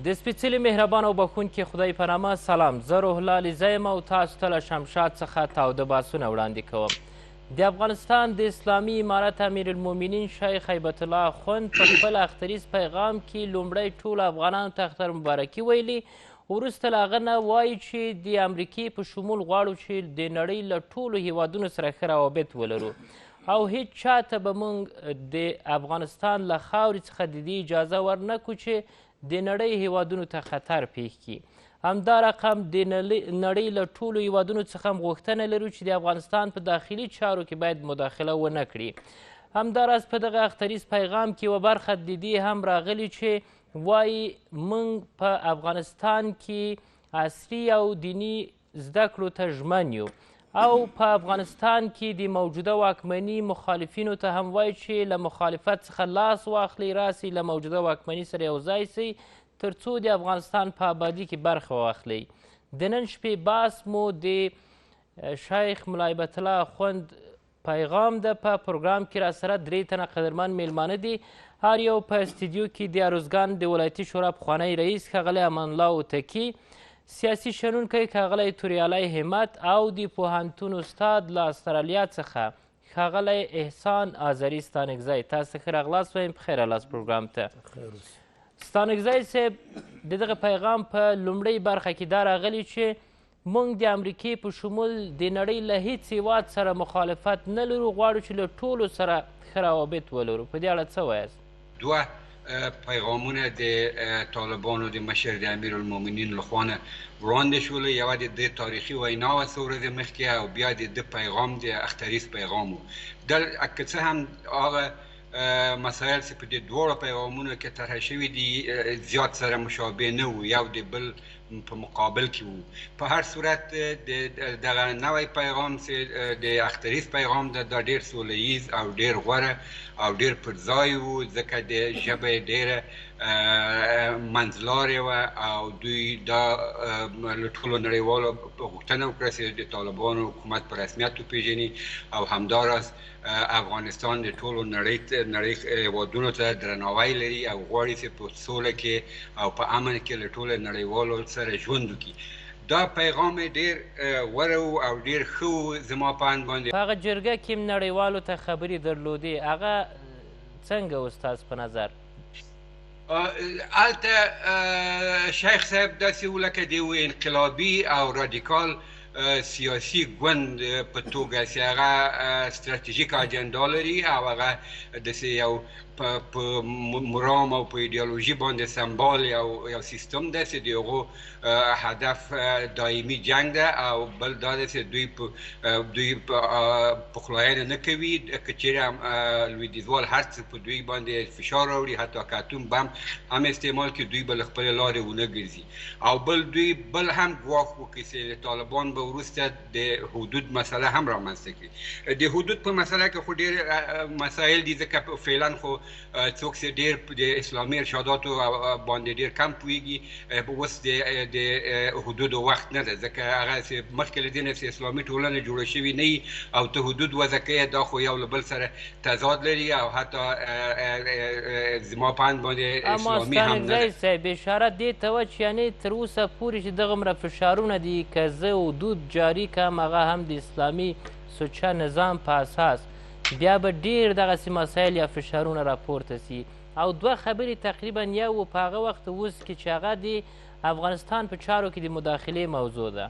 د سپېڅلي مهربان او بخښونکي خدای په نامه سلام. زه روح الله لیزه یم او تاسو ته له شمشاد څخه تاوده بحثونه وړاندې کوم. د افغانستان د اسلامي امارت امیرالمؤمنین شیخ هیبت الله خوند په خپل اختریز پیغام کې لومړی ټولو افغانانو ته اختر مبارکي ویلي، وروسته له هغه نه وایي چې د امریکې په شمول غواړو چې د نړۍ له ټولو هیوادونو سره ښه روابط ولرو او هیڅ چاته به موږ د افغانستان له خاورې څخه د دې اجازه ورنکړو چې د نړۍ هیوادونو ته خطر پیښ کړي. همدا رقم د نړۍ له ټولو هیوادونو څخه هم غوښتنه لرو چې د افغانستان په داخلي چارو کې باید مداخله ونه کړي. همداراز په دغه اختریز پیغام کې یوه برخه د دې هم راغلي چې وایي موږ په افغانستان کې عصري او دیني زده کړو ته ژمن یو او په افغانستان کې د موجوده واکمني مخالفینو ته هم وایي چې له مخالفت څخه لاس واخلئ، راسئ له موجوده واکمني سره یو ځای سئ تر څو د افغانستان په ابادي کې برخه واخلئ. د نن شپې بحث مو د شیخ ملا هیبت الله خوند پیغام ده. په پروګرام کې راسره 3 تنه قدرمن میلمانه دي. هر یو په استودیو کې د ارزګان د ولایتي شورا پخوانی رئیس ښاغلی امان الله اوتکي، سیاسي شنونکی ښاغلی توریالی همت او د پوهنتون استاد له استرالیا څخه ښاغلی احسان آذري ستانکزی. تاسو ښه راغلاست وایم، پخیر راغلاست پروګرام ته. ستانکزی صاحب، د دغه پیغام په لومړۍ برخه کې دا راغلي چې موږ د امریکې په شمول د نړۍ له هیڅ هیواد سره مخالفت نه لرو، غواړو چې له ټولو سره ښه روابط ولرو. په دې اړه څه وایاست؟ دوه پیغامونه د طالبانو د مشر د امیرالمؤمنین لخوانه وړاندې شول. یوه د تاریخي وینا وه څو ورځې مخکې او بیا د پیغام د اختریز پیغام و. که څه هم هغه مسایل چې په دې دواړو پیغامونو کې طرحه شوي دي زیات سره مشابه نه وو، یو د بل په مقابل کې وو. په هر صورت دغه نوی پیغام چې د اختریز پیغام ده دا ډېر سوله ییز او ډېر غوره او ډېر پر ځای وو، ځکه د ژبه ډېره منځلارې وه او دوی دا له ټولو نړیوالو غوښتنه وکړه چې د طالبانو حکومت په رسمیت وپېژني او همداراز افغانستان د ټولو نړۍ هیوادونو ته درناوی لري او غواړي چې په سوله کې او په امن کې له ټولو نړیوالو سره ژوند وکړي. دا پیغام ډېر غوره و او ډېر ښه و زما په اند باندې. په هغه جرګه کې هم نړیوالو ته خبرې درلودې، هغه څنګه و ستاسو په نظر؟ هلته شیخ صاحب داسې و لکه د یو انقلابي او رادیکال سیاسي ګوند په توګه چې هغه ستراتیژیک اجنډا لري او هغه داسې یو په مرام او په ایډیالوژي باندې سمبال یو سیستم ده چې د هغو هدف دایمي جنگ ده او بل دا ده چې دوی پخلاینه نه کوي. که چیرې لویدیځوال هر څه په دوی باندې فشار راوړي، حتی که اتوم بم هم استعمال کړي، دوی به له خپلې لارې ونه ګرځي. او دوی بل هم ګواښ وکړي چې طالبان به وروسته د حدود مسله هم رامنځته کړي. د حدود په مسله کې خو ډېر مسایل دي، ځکه فعلا خو څوک چې ډېر د اسلامي ارشاداتو باندې ډېر کم پوهېږي، اوس د حدودو وخت نه ده، ځکه هغه چې مخکې له دې نه چې اسلامي ټولنه جوړه شوې نه وي او ته حدود وضع کوې، دا خو یو له بل سره تضاد لري او حتی زما په اند باندې اسلامي هم نه ده. اما ستانکزی صاحب، اشاره دې ته وه چې یعنې تر اوسه پورې چې دغومره فشارونه دي که زه حدود جاري کړم هغه هم د اسلامي سوچه نظام په اساس، بیا به ډېر دغسې مسایل یا فشارونه راپورته سي. او دوه خبرې تقریبا یو و په هغه وخت اوس کې چې هغه د افغانستان په چارو کې د مداخلې موضوع ده.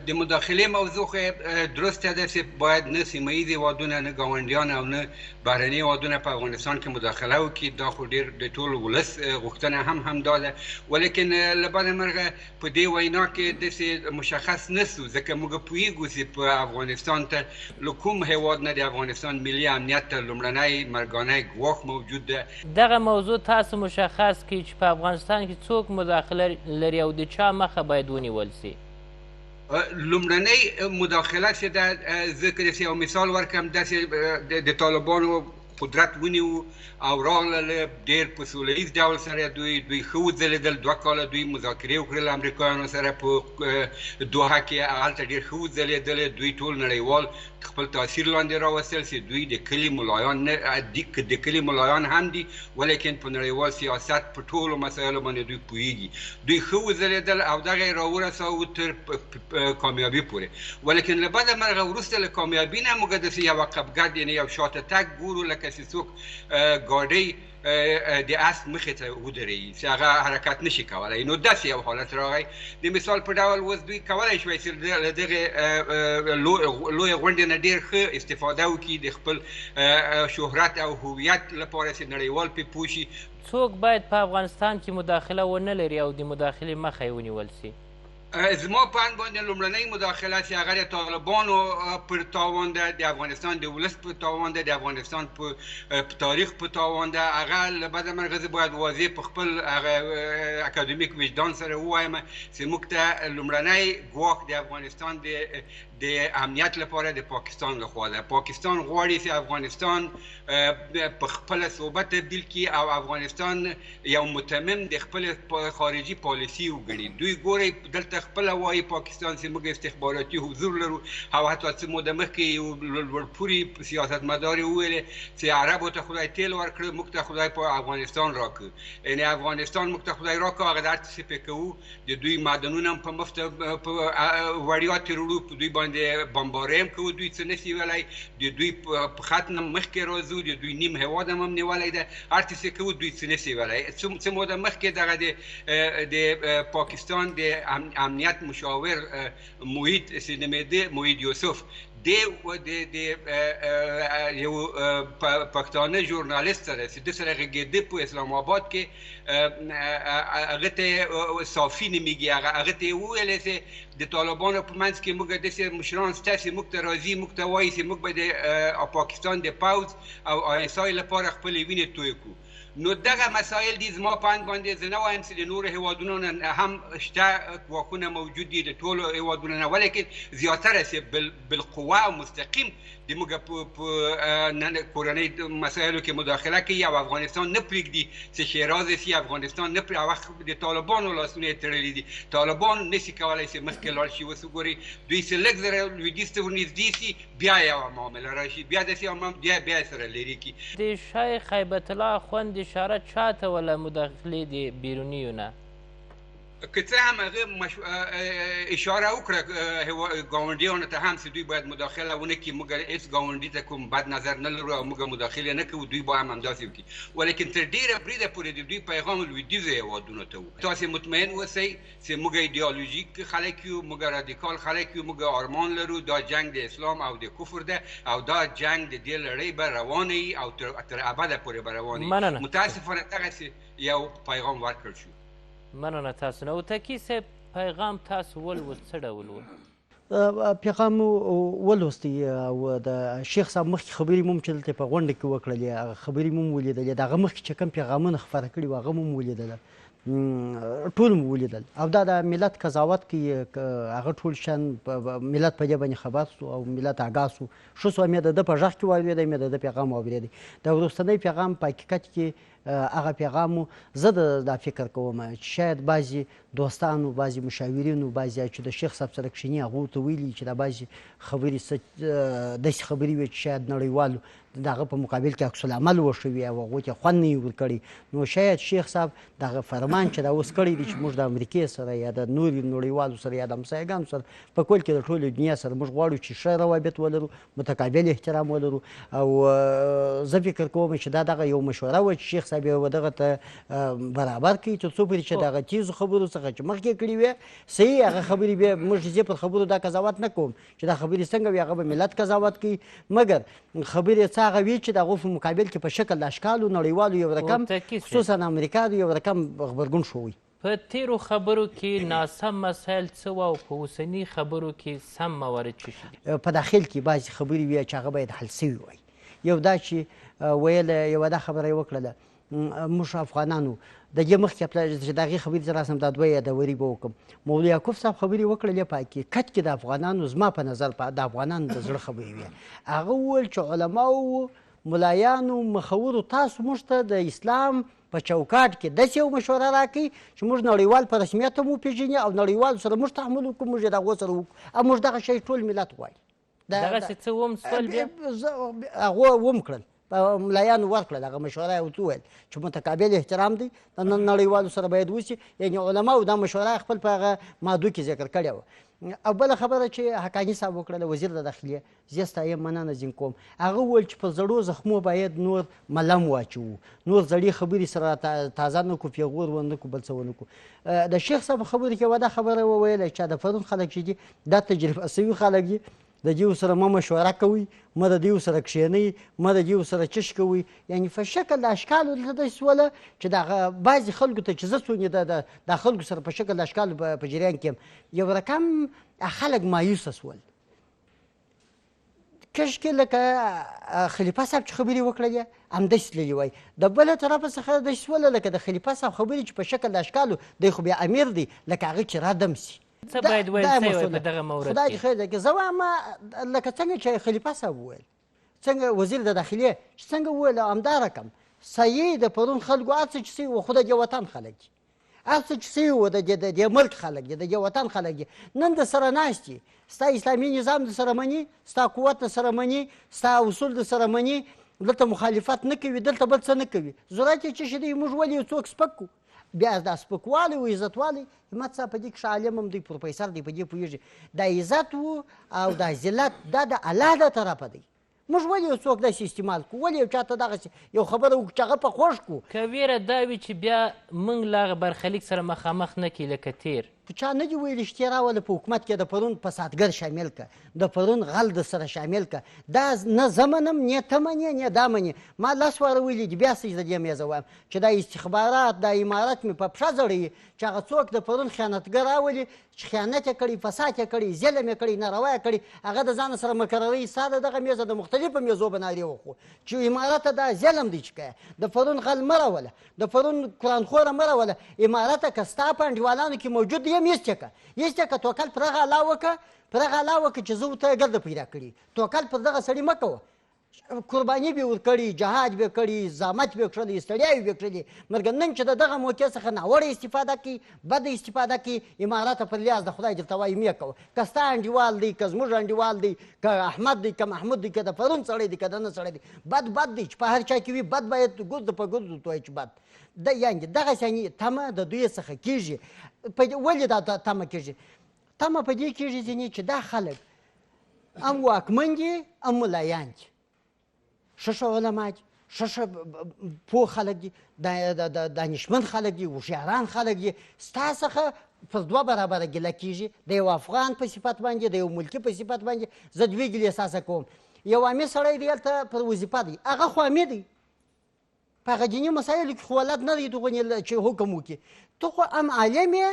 د مداخلې موضوع خو درسته ده چې باید نه سیمه ییز هیوادونه نه ګاونډیان او نه بهرني هیوادونه په افغانستان کې مداخله وکړي. دا خو ډېر د ټول ولس غوښتنه هم دا ده، ولیکن له بده مرغه په دې وینا کې داسې مشخص نه سو، ځکه موږ پوهېږو چې په افغانستان ته له کوم هیواد نه د افغانستان ملي امنیت ته لومړنی مرګانی ګواښ موجود ده. دغه موضوع تاسو مشخص کړئ چې په افغانستان کې څوک مداخله لري او د چا مخه باید ونیول سي. لومړنۍ مداخله چې ده، زه که داسې یو مثال ورکړم، داسې د طالبانو قدرت ونیو او راغله ډېر په سوله ایز ډول سره دوی ښه وځلېدل 2 کاله دوی مذاکرې وکړل امریکایانو سره په دوحه کې هلته ډېر ښه وځلېدل دوی ټول نړیوال خپل تاثیر لاندې راوستل چې دوی د کلي ملایان نه د کلي ملایان هم دي ولیکن په نړیوال سیاست په ټولو مسایلو باندې دوی پوهیږي دوی ښه وځلېدل او دغه یې راورساوه تر کامیابي پورې ولیکن له بده مرغه وروسته له کامیابي نه موږ داسې یوه قبګرد یعنې یو شاته تګ ګورو لکه چې څوک ګاډۍ د اس مخې ته ودرېږي چې هغه حرکت نشي کولی نو داسې یو حالت راغی د مثال په ډول اوس دوی کولی شوی چې له دغې لویې غونډې نه ډېر ښه استفاده وکړي د خپل شهرت او هویت لپاره چې نړیوال پرې پوه شي څوک باید په افغانستان کې مداخله ونه لري او د مداخلې مخه یې ونیول سي زما په اند باندې لومړنۍ مداخله چې هغه د طالبانو پر تاوان ده د افغانستان د ولس په تاوان ده د افغانستان په تاریخ په تاوان ده هغه له بده مرغه زه باید واضح په خپل هغه اکادمیک وجدان سره ووایم چې موږ ته لومړنی ګواښ د افغانستان د امنیت لپاره د پاکستان لخوا ده پاکستان غواړي چې افغانستان په خپله صحبت تبدیل کړي او افغانستان یو متمم د خپل خارجي پالیسي وګڼي دوی ګوري دلته خپله وایي پاکستان چې موږ استخباراتي حضور لرو او حتی څه موده مخکې یو لوړپوړي سیاستمدار یې وویلې چې عربو ته خدای تیل ورکړه موږ ته خدای په افغانستان راکړه یعنې افغانستان موږ ته خدای راکړه هغه د هر څه پرې کوو د دوی معدنونه هم په مفت په وړیا تېروړو په دوی باندې بمبارۍ هم کوو دوی څه نشي ویلی د دوی په خط نه مخکې راځو د دوی نیم هېواد هم نیولی ده هر څه چې کوو دوی څه نشي ویلی څه موده مخکې دغه د پاکستان د امنیت مشاور محیط چې نومېده محیط یوسف یو پښتانه ژورنالیست سره چې د سره غږېده په اسلام آباد کې هغه ته صافي نومېږي هغه ته یې وویلې چې د طالبانو په منځ کې موږ داسې مشران شته چې موږ ته راځي موږ ته وایي چې موږ به د پاکستان د پوځ او ISI لپاره خپلې وینې توی کړو نو دغه مسایل دي زما په اند باندې زه نه وایم چې د نورو هیوادونو نه هم شته ګواښونه موجود دي د ټولو هیوادونو نه ولیکن زیاتره چې بالقوه او مستقیم د موږ په کورنۍ مسایلو کې مداخله کوي او افغانستان نه پرېږدي چې شیراز شي افغانستان نه پرې وخت د طالبانو لاسونه یې تړلي دي طالبان نشي کولی چې مخکې لاړ شي اوس وګورئ دوی چې لږ زره لویدیځ ته ورنږدې شي بیا یوه معامله راشي بیا داسې بیا سره لرې کړي د شیخ هیبت الله خوند اشاره چاته ولا مداخلې د بیرونیو نه که څه هم هغه اشاره وکړه ګاونډیانو ته هم چې دوی باید مداخله ونه کړي موږ هېڅ ګاونډي ته کوم بد نظر نه لرو او موږ مداخله نه کوو دوی به هم همداسې وکړي ولیکن تر ډېره بریده پورې د دوی پیغام لویدیځو هېوادونو ته و تاسې مطمئن اوسئ چې موږ ایډیالوژیک خلک یو موږ رادیکال خلک یو موږ ارمان لرو دا جنگ د اسلام او د کفر ده او دا جنگ د دې لړۍ به روانه وي او تر ابده پورې به روانه وي متاسفانه دغسې یو پیغام ورکړل شو مننه تاسو نه وتکي صاحب پیغام تاسو ولوست څه ډول و پیغام ولوستی او د شیخ صاحب مخکې خبرې مو چې دلته په غونډه کې وکړلې هغه خبرې مو ولیدلې د هغه مخکې چې کوم پیغامونه خپاره کړي وو هغه مو ولیدله ټول مو ولیدل او دا د ملت قضاوت کوي هغه ټول شیان ملت په دې باندې خبر سو او ملت آګاه سو ښه سوه مې د ده په غږ کې واورېدی مې د ده پیغام واورېدی د وروستنی پیغام په حقیقت کې هغه پیغام زه دا فکر کوم چې شاید بعضې دوستانو بعضې مشاورینو بعضې چې د شیخ صاحب سره کښېني هغو ته ویلي چې دا بعضې خبرې داسې خبرې وې چې شاید نړیوالو د هغه په مقابل کې عکس العمل وښوي او هغو ته خوند نه وي ورکړی نو شاید شیخ صاحب دغه فرمان چې دا اوس کړی دی چې موږ د امریکې سره یا د نورو نړیوالو سره یا د همسایګانو سره په کل کې د ټولې دنیا سره موږ غواړو چې ښه روابط ولرو متقابل احترام ولرو او زه فکر کوم چې دا دغه یو مشوره وه چې شیخ صاحب یې دغه ته برابر کړي تر څو پورې چې دغه تیزو خبرو څخه چې مخکې کړي وې صحیح هغه خبرې بیا موږ زه پر خبرو دا قضاوت نه کوم چې دا خبرې څنګه وي هغه به ملت قضاوت کوي مګر خبرې څه هغه وي چې د هغو په مقابل کې په شکل د اشکالو نړیوالو یو رقم خصوصا امریکا یو رقم غبرګون شوی په تیرو خبرو کې ناسم مسایل څه وه او په اوسني خبرو کې سم موارد څه شي په داخل کې بعضې خبرې وي چې هغه باید حل سوي وای یو دا چې ویل یوه دا خبره یې وکړله موږ افغانانو د دې مخکې چې د هغې خبرې زه راسم دا دوه یادوري به وکړم مولوي یعقوب صاحب خبرې وکړلې په حقیقت کې د افغانانو زما په نظر د افغانانو د زړه خبرې وې هغه وویل چې علماو ملایانو مخورو تاسو موږ ته د اسلام په چوکاټ کې داسې یو مشوره راکوي چې موږ نړیوال په رسمیت هم وپېژني او نړیوالو سره موږ تعامل وکړو، موږ یې د هغو سره وکړو او موږ دغه شی ټول ملت غواړي. دغسې څه وم بیا هغه وم کړل، په ملایانو ورکړه دغه مشوره یې ورته وویل چې متقابل احترام دی د نړیوالو سره باید وشي. یعنې علماو دا مشوره خپل په هغه مادو کې ذکر کړې وه. او بله خبره چې حقاني صاحب وکړله وزیر د داخلیه، زه ستایم مننه ځین کوم، هغه وویل چې په زړو زخمو باید نور ملم واچوو، نور زړې خبرې سره تازه نه کړو، پیغور ونه کړو، بل څه ونه کړو. د شیخ صاحب خبرې کې یوه دا خبره وویله چې د پرون خلک چې دي دا تجربه سوي خلک دي، د دیو سره مه مشوره کوئ، مه د دیو سره کښېنئ، مه د دیو سره چش کوئ. یعنې په شکل د اشکالو دلته داسې شوله چې دغه بعضې خلکو ته چې زه څوک د خلکو سره په شکل د اشکالو په جریان کې یم، یو رقم خلک مایوسه شول. کشکې لکه خلیفه صاحب چې خبرې وکړلې همداسې تللي وای. د بله طرفه څخه داسې شوله لکه د خلیفه صاحب خبرې چې په شکل د اشکالو دی خو بیا امیر دی، لکه هغه چې ردم سي. څه باید ویل شوی په دغه مورد خدای دې خیر وکړي. زه وایم لکه څنګه چې خلیفه صاحب وویل، څنګه وزیر د داخلیه چې څنګه وویل، همدا رقم صحیح د پرون خلکو هر څه چې سوي وو خو د دې وطن خلک دي، هر څه چې سوي وو د دې ملک خلک دي، د دې وطن خلک دي. نن د سره ناست دي، ستا اسلامي نظام د سره مني، ستا قوت د سره مني، ستا اصول د سره مني، دلته مخالفت نه کوي، دلته بل څه نه کوي. ضرورت یې څه شی دی؟ موږ ولې یو څوک سپک کړو؟ بیا دا سپکوالی و عزتوالی، همت صاحب په دې کې ښه عالم هم دی، پروفیسر دی، په دې پوهېږي. دا عزت و او دا ذلت دا د الله له طرفه دی. موږ ولې یو څوک داسې استعمال کړو؟ ولې یو چاته دغسې یو خبره وکړو چې هغه په خوښ کړو؟ که ویره دا وي چې بیا موږ له هغه برخلیک سره مخامخ نه کړي لکه تېر. په چا نه دي ویلي چې تېر راوله په حکومت کې د پرون فسادګر شامل که، د پرون غل د سره شامل که. دا نه زه منم، نه ته منې، نه دا منې. ما لس واره ویلي دي، بیا څه د دې میزه وایم چې دا استخبارات دا امارت مې په پښه زړوي چې هغه څوک د پرون خیانتګر راولي چې خیانت یې کړی، فساد یې کړی، ظلم یې کړی، ناروا یې کړی، هغه د ځان سره مقرروي ستا د دغه میزه د مختلفو میزو به نارې وخو چې امارته دا ظلم دی چې کوې. د پرون غل مه راوله، د پرون قرآنخوره مه راوله. امارته که ستا په انډیوالانو کې موجود دی هم ایسته که، ایسته که توکل پر هغه الله وکړه، پر هغه الله وکړه چې زه ورته ګرده پیدا کړي. توکل پر دغه سړي مه کوه. قرباني به ورکړي، جهاد به کړي، زحمت به کړلی، ستړیاوې به کړلې، مګر نن چې د دغه موقع څخه ناوړه استفاده کوي، بده استفاده کوي، امارت پر لیاز د خدای درته وایي مې کوه. که ستا انډیوال دی، که زموږ انډیوال دی، که احمد دی، که محمود دی، که د پرون سړی دی، که د نن سړی دی، بد دی چې په هر چا کې وي، بد باید ګرد په ګرد ورته وایي چې بد. یعنې دغسې یعنې تمه د دوی څخه کېږي. ولې دا تمه کېږي؟ تمه په دې کېږي ځینې چې دا خلک هم واکمن دي هم ملایان دي، ښه علما دي، ښه پوه خلک دي، دانشمند خلک دي، هوښیاران خلک دي. ستا څخه پر دوه برابره ګیله کېږي، د یو افغان په صفت باندې، د یو ملکي په صفت باندې. زه دوې ګیلې احساسه کوم. یو عامي سړی دی هلته پر وظیفه دی، هغه خو عامي دی، په هغه دیني مسایلو کې خو ولد نه دی دغونې چې حکم وکړي. ته خو هم عالم یې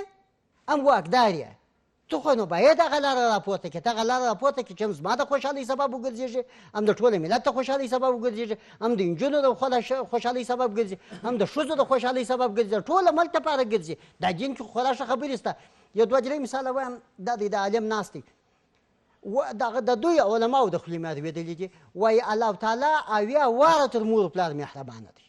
هم واکدار یې، ته خو نو باید هغه لاره راپورته کړې. ته هغه لاره راپورته کړې چې هم زما د خوشحالۍ سبب وګرځېږي، هم د ټوله ملت د خوشحالۍ سبب وګرځېږي، هم د نجونو د خوشحالۍ سبب ګرځي، هم د ښځو د خوشحالۍ سبب ګرځي، ټوله ملک لپاره ګرځي. دا دین کې خورا ښه خبرې شته. یو دوه درې مثاله وایم. دا دی د عالم ناست دی، دغه د دوی علماو د خولې مې اورېدلي دي، وایي الله تعالی 80 واره تر مور پلار مهربانه دی.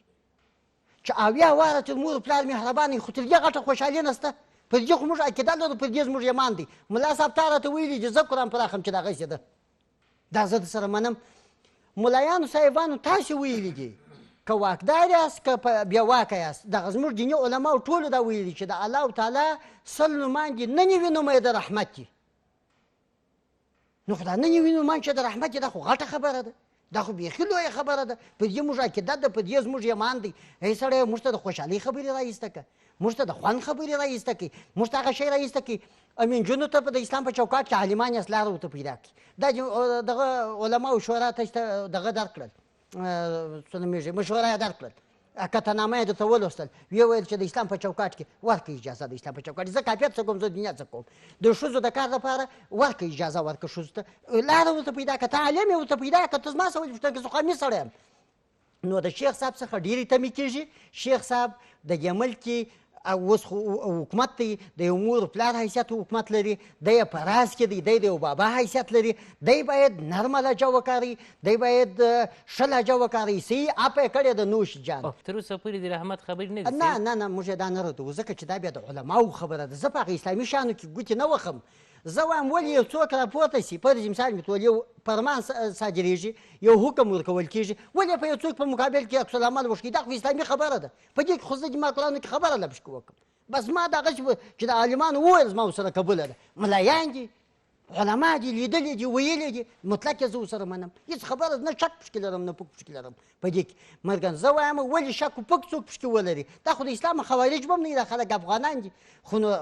چې 80 واره تر مور پلار مهربانه خو تر دې غټه خوشحالي نشته. پر دې خو موږ عقیده لرو، پر دې زموږ ایمان دی. ملا صاحب تا راته ویلي چې زه قرآن پراخم چې دغسې ده، دا زه درسره منم. ملایانو صاحبانو تاسې ویلي دي که واکدار یاست که بې واکه یاست. دغه زموږ دیني علماو ټولو دا ویلي چې د الله تعالی 100 نومان دي، نه نوي نومه یې د رحمت دي. نو خو دا نه نوي نومان چې د رحمت دي دا خو غټه خبره ده، دا خو بیخي لویه خبره ده. په دې موږ عقیدت ده، په دې زموږ ایمان دی. ای سړی موږ ته د خوشحالۍ خبرې راایسته که، موږ ته د خوند خبرې راایسته کړي، موږ ته هغه شی راایسته کړي. نجونو ته د اسلام په چوکاټ کې عالمان یې لاره ورته پیدا کړي. دا دغه علماو شورا ته دغه درکړل، څه نومېږي، مشوره یې درکړل، قطعنامه یې درته ولوستل، ویې ویل چې د اسلام په چوکاټ کې ورکړئ اجازه. د اسلام په چوکاټ زه کافیت څه کوم، زه دنیا څه کوم، د ښځو د کار لپاره ورکړئ اجازه، ورکړه ښځو ته، لاره ورته پیدا کړه. ته عالم یې ورته پیدا کړه. ته زما څه ولې پوښتنه کوې؟ زه خو عامي سړی یم. نو د شیخ صاحب څخه ډېرې تمې کېږي. شیخ صاحب د دې ملک کې اوس خو حکومت دی د یو مور پلار حیثیت حکومت لري دی یې په راز کې دی دی د یو بابا حیثیت لري دی باید نرمه لهجه وکاروي دی باید ښه لهجه وکاروي صحیح اپ یې کړې د نوش جان تر اوسه پورې د رحمت خبرې نه دي نه نه نه موږ دا نه ردو ځکه چې دا بیا د علماو خبره ده زه په هغه اسلامي شیانو کې ګوتې نه وخم زه وایم ولې یو څوک راپورته سي فرض مثال مې تول یو فرمان صادریږي یو حکم ورکول کېږي ولې په یو څوک په مقابل کې عکس العمل وشکي دا خو اسلامي خبره ده په دې کې خو زه جماع قرآنو کې خبره لبش وکړم بس ما دغه چې د عالمانو وویل زما ورسره قبوله ده ملایان دي علما دي لیدلي دي ویلي دي مطلق یې زه ورسره منم هېڅ خبره نه شک پشکې لرم نه پک پشکې لرم په دې کې مرګن زه وایم ولې شک و پک څوک پشکې ولري دا خو د اسلام خوارج به هم نه دي دا خلک افغانان دي خو نو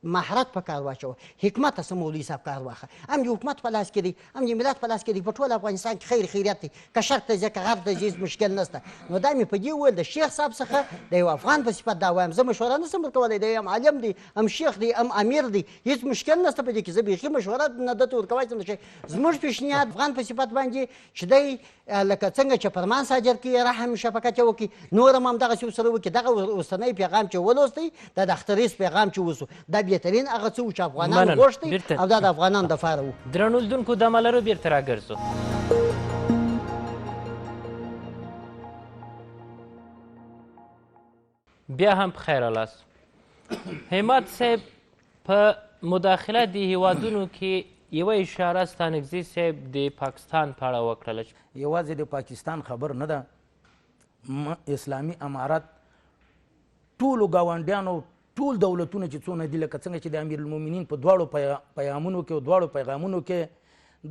مهارت په کار واچوه حکمت هسه مولوي صاحب کار واخه هم د حکومت په لاس کې دی هم د ملت په لاس کې دی په ټول افغانستان کې خیر خیریت دی که شرق ته ځې که غرب ته ځې مشکل نشته نو دا مې په دې وویل د شیخ صاحب څخه د یو افغان په صفت دا وایم زه مشوره نشم ورکولی دی هم عالم دی هم شیخ دی هم امیر دی هېڅ مشکل نشته په دې کې زه بیخي مشوره نه درته ورکولی شم زموږ پیشنهاد افغان په صفت باندې چې دی لکه څنګه چې فرمان صادر کړي رحم شفقت یې وکړي نور هم همدغسې ورسره وکړي دغه اوسنی پیغام چې ولوستی دا د اختریز پیغام چې وسو دا بهترین هغه څه چې افغانان غوښتي او دا د افغانانو دپاره و درنو لیدونکو دمه لرو بیرته راګرځو بیا هم په خیر رالاست همت صاحب په مداخله د هیوادونو کې یوه اشاره ستانکزي صاحب د پاکستان په اړه وکړله یوازې د پاکستان خبر نه ده اسلامي امارت ټولو ګاونډیانو ټول دولتونه چې څونه دي لکه څنګه چې د امیر المؤمنین په دواړو پیغامونو کې او دواړو پیغامونو کې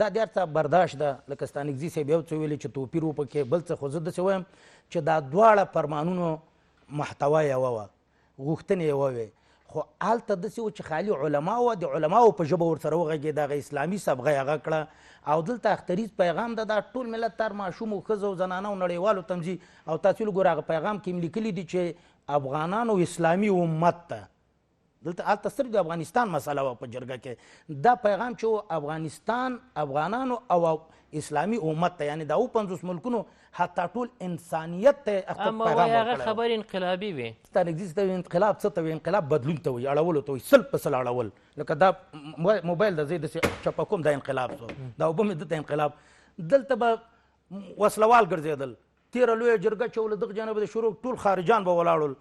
دا ډېر څه برداشت ده لکه ستانکزي صاحب یو څه ویلي چې توپیر و پکې بل څه خو زه داسې وایم چې دا دواړه فرمانونو محتوا یوه وه غوښتنې یوه وې خو هلته داسې و چې خالي علما وه د علماو په ژبه ورسره وغږېد هغه اسلامي صبغه یې هغه کړه او دلته اختریز پیغام ده دا ټول ملت تر ماشوم او ښځو او زنانه او نړیوالو تمځي او تاسو وګورئ هغه پیغام کې لیکلي دي چې افغانانو اسلامي امت ته دلته هلته صرف د افغانستان مسله وه په جرګه کې دا پیغام چې افغانستان افغانانو او اسلامي امت ته یعنی دا 50 ملکونو حتی ټول انسانیت ته اما وایي هغه خبر انقلابي وي ستانکزي ته انقلاب څه ته وایي انقلاب بدلون ته وایي اړولو ته وایي سل په سل اړول لکه دا موبایل د زه داسې چپه کوم دا انقلاب شو دا اوبه مې دته انقلاب دلته به وسلوال ګرځېدل تېره لویه جرګه چې ول دغه جانب د شروع ټول خارجان به ولاړل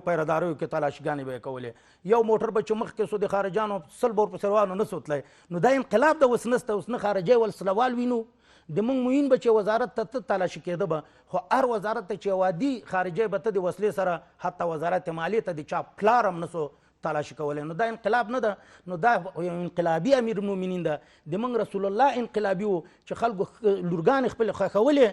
پیرداریو کې تلاشګانې به یې کولې یو موټر به چې مخکې سو د خارجانو سل به ورپسې روانو نه سو تللی نو دا انقلاب د اوس نسته اوس نه خارجی وسلوال وینو د موږ معین به چې وزارت ته تلاشي کېده به خو هر وزارت ته چې وادي خارجی به ته د وسلې سره حتی وزارت مالیې ته د چا پلار هم نه سو تلاشي کولی نو دا انقلاب نه ده نو دا انقلابي امیر المؤمنین ده د موږ رسول الله انقلابي و چې خلکو لورګانې خپلې ښخولې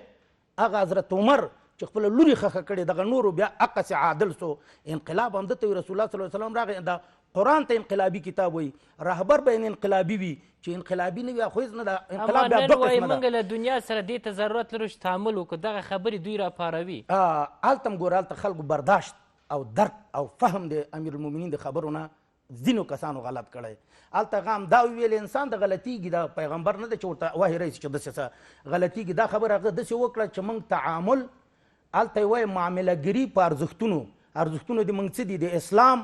هغه حضرت عمر چې خپله لوري ښخه کړې دغه نورو بیا عقسې عادل سو انقلاب هم دته وي رسول الله صلی الله علیه وسلم راغی دا قرآن ته انقلابي کتاب وایي رهبر به انقلابي وي چې انقلابي نه وي خو هېڅ نه ده انقلاب بیا دوه قسمه ده موږ له دنیا سره دې ته ضرورت لرو چې تعامل وکړو دغه خبرې دوی راپاروي هلته هم ګوره هلته خلکو برداشت او درک او فهم د امیر المؤمنین د خبرو نه ځینو کسانو غلط کړی هلته هغه هم دا ویل انسان د غلطیږي د پیغمبر نه ده چې ورته وحی رئیس چې داسې څه غلطیږي دا خبره هغه داسې وکړه چې موږ تعامل هلته یې وایي معامله ګري په ارزښتونو د موږ څه دي د اسلام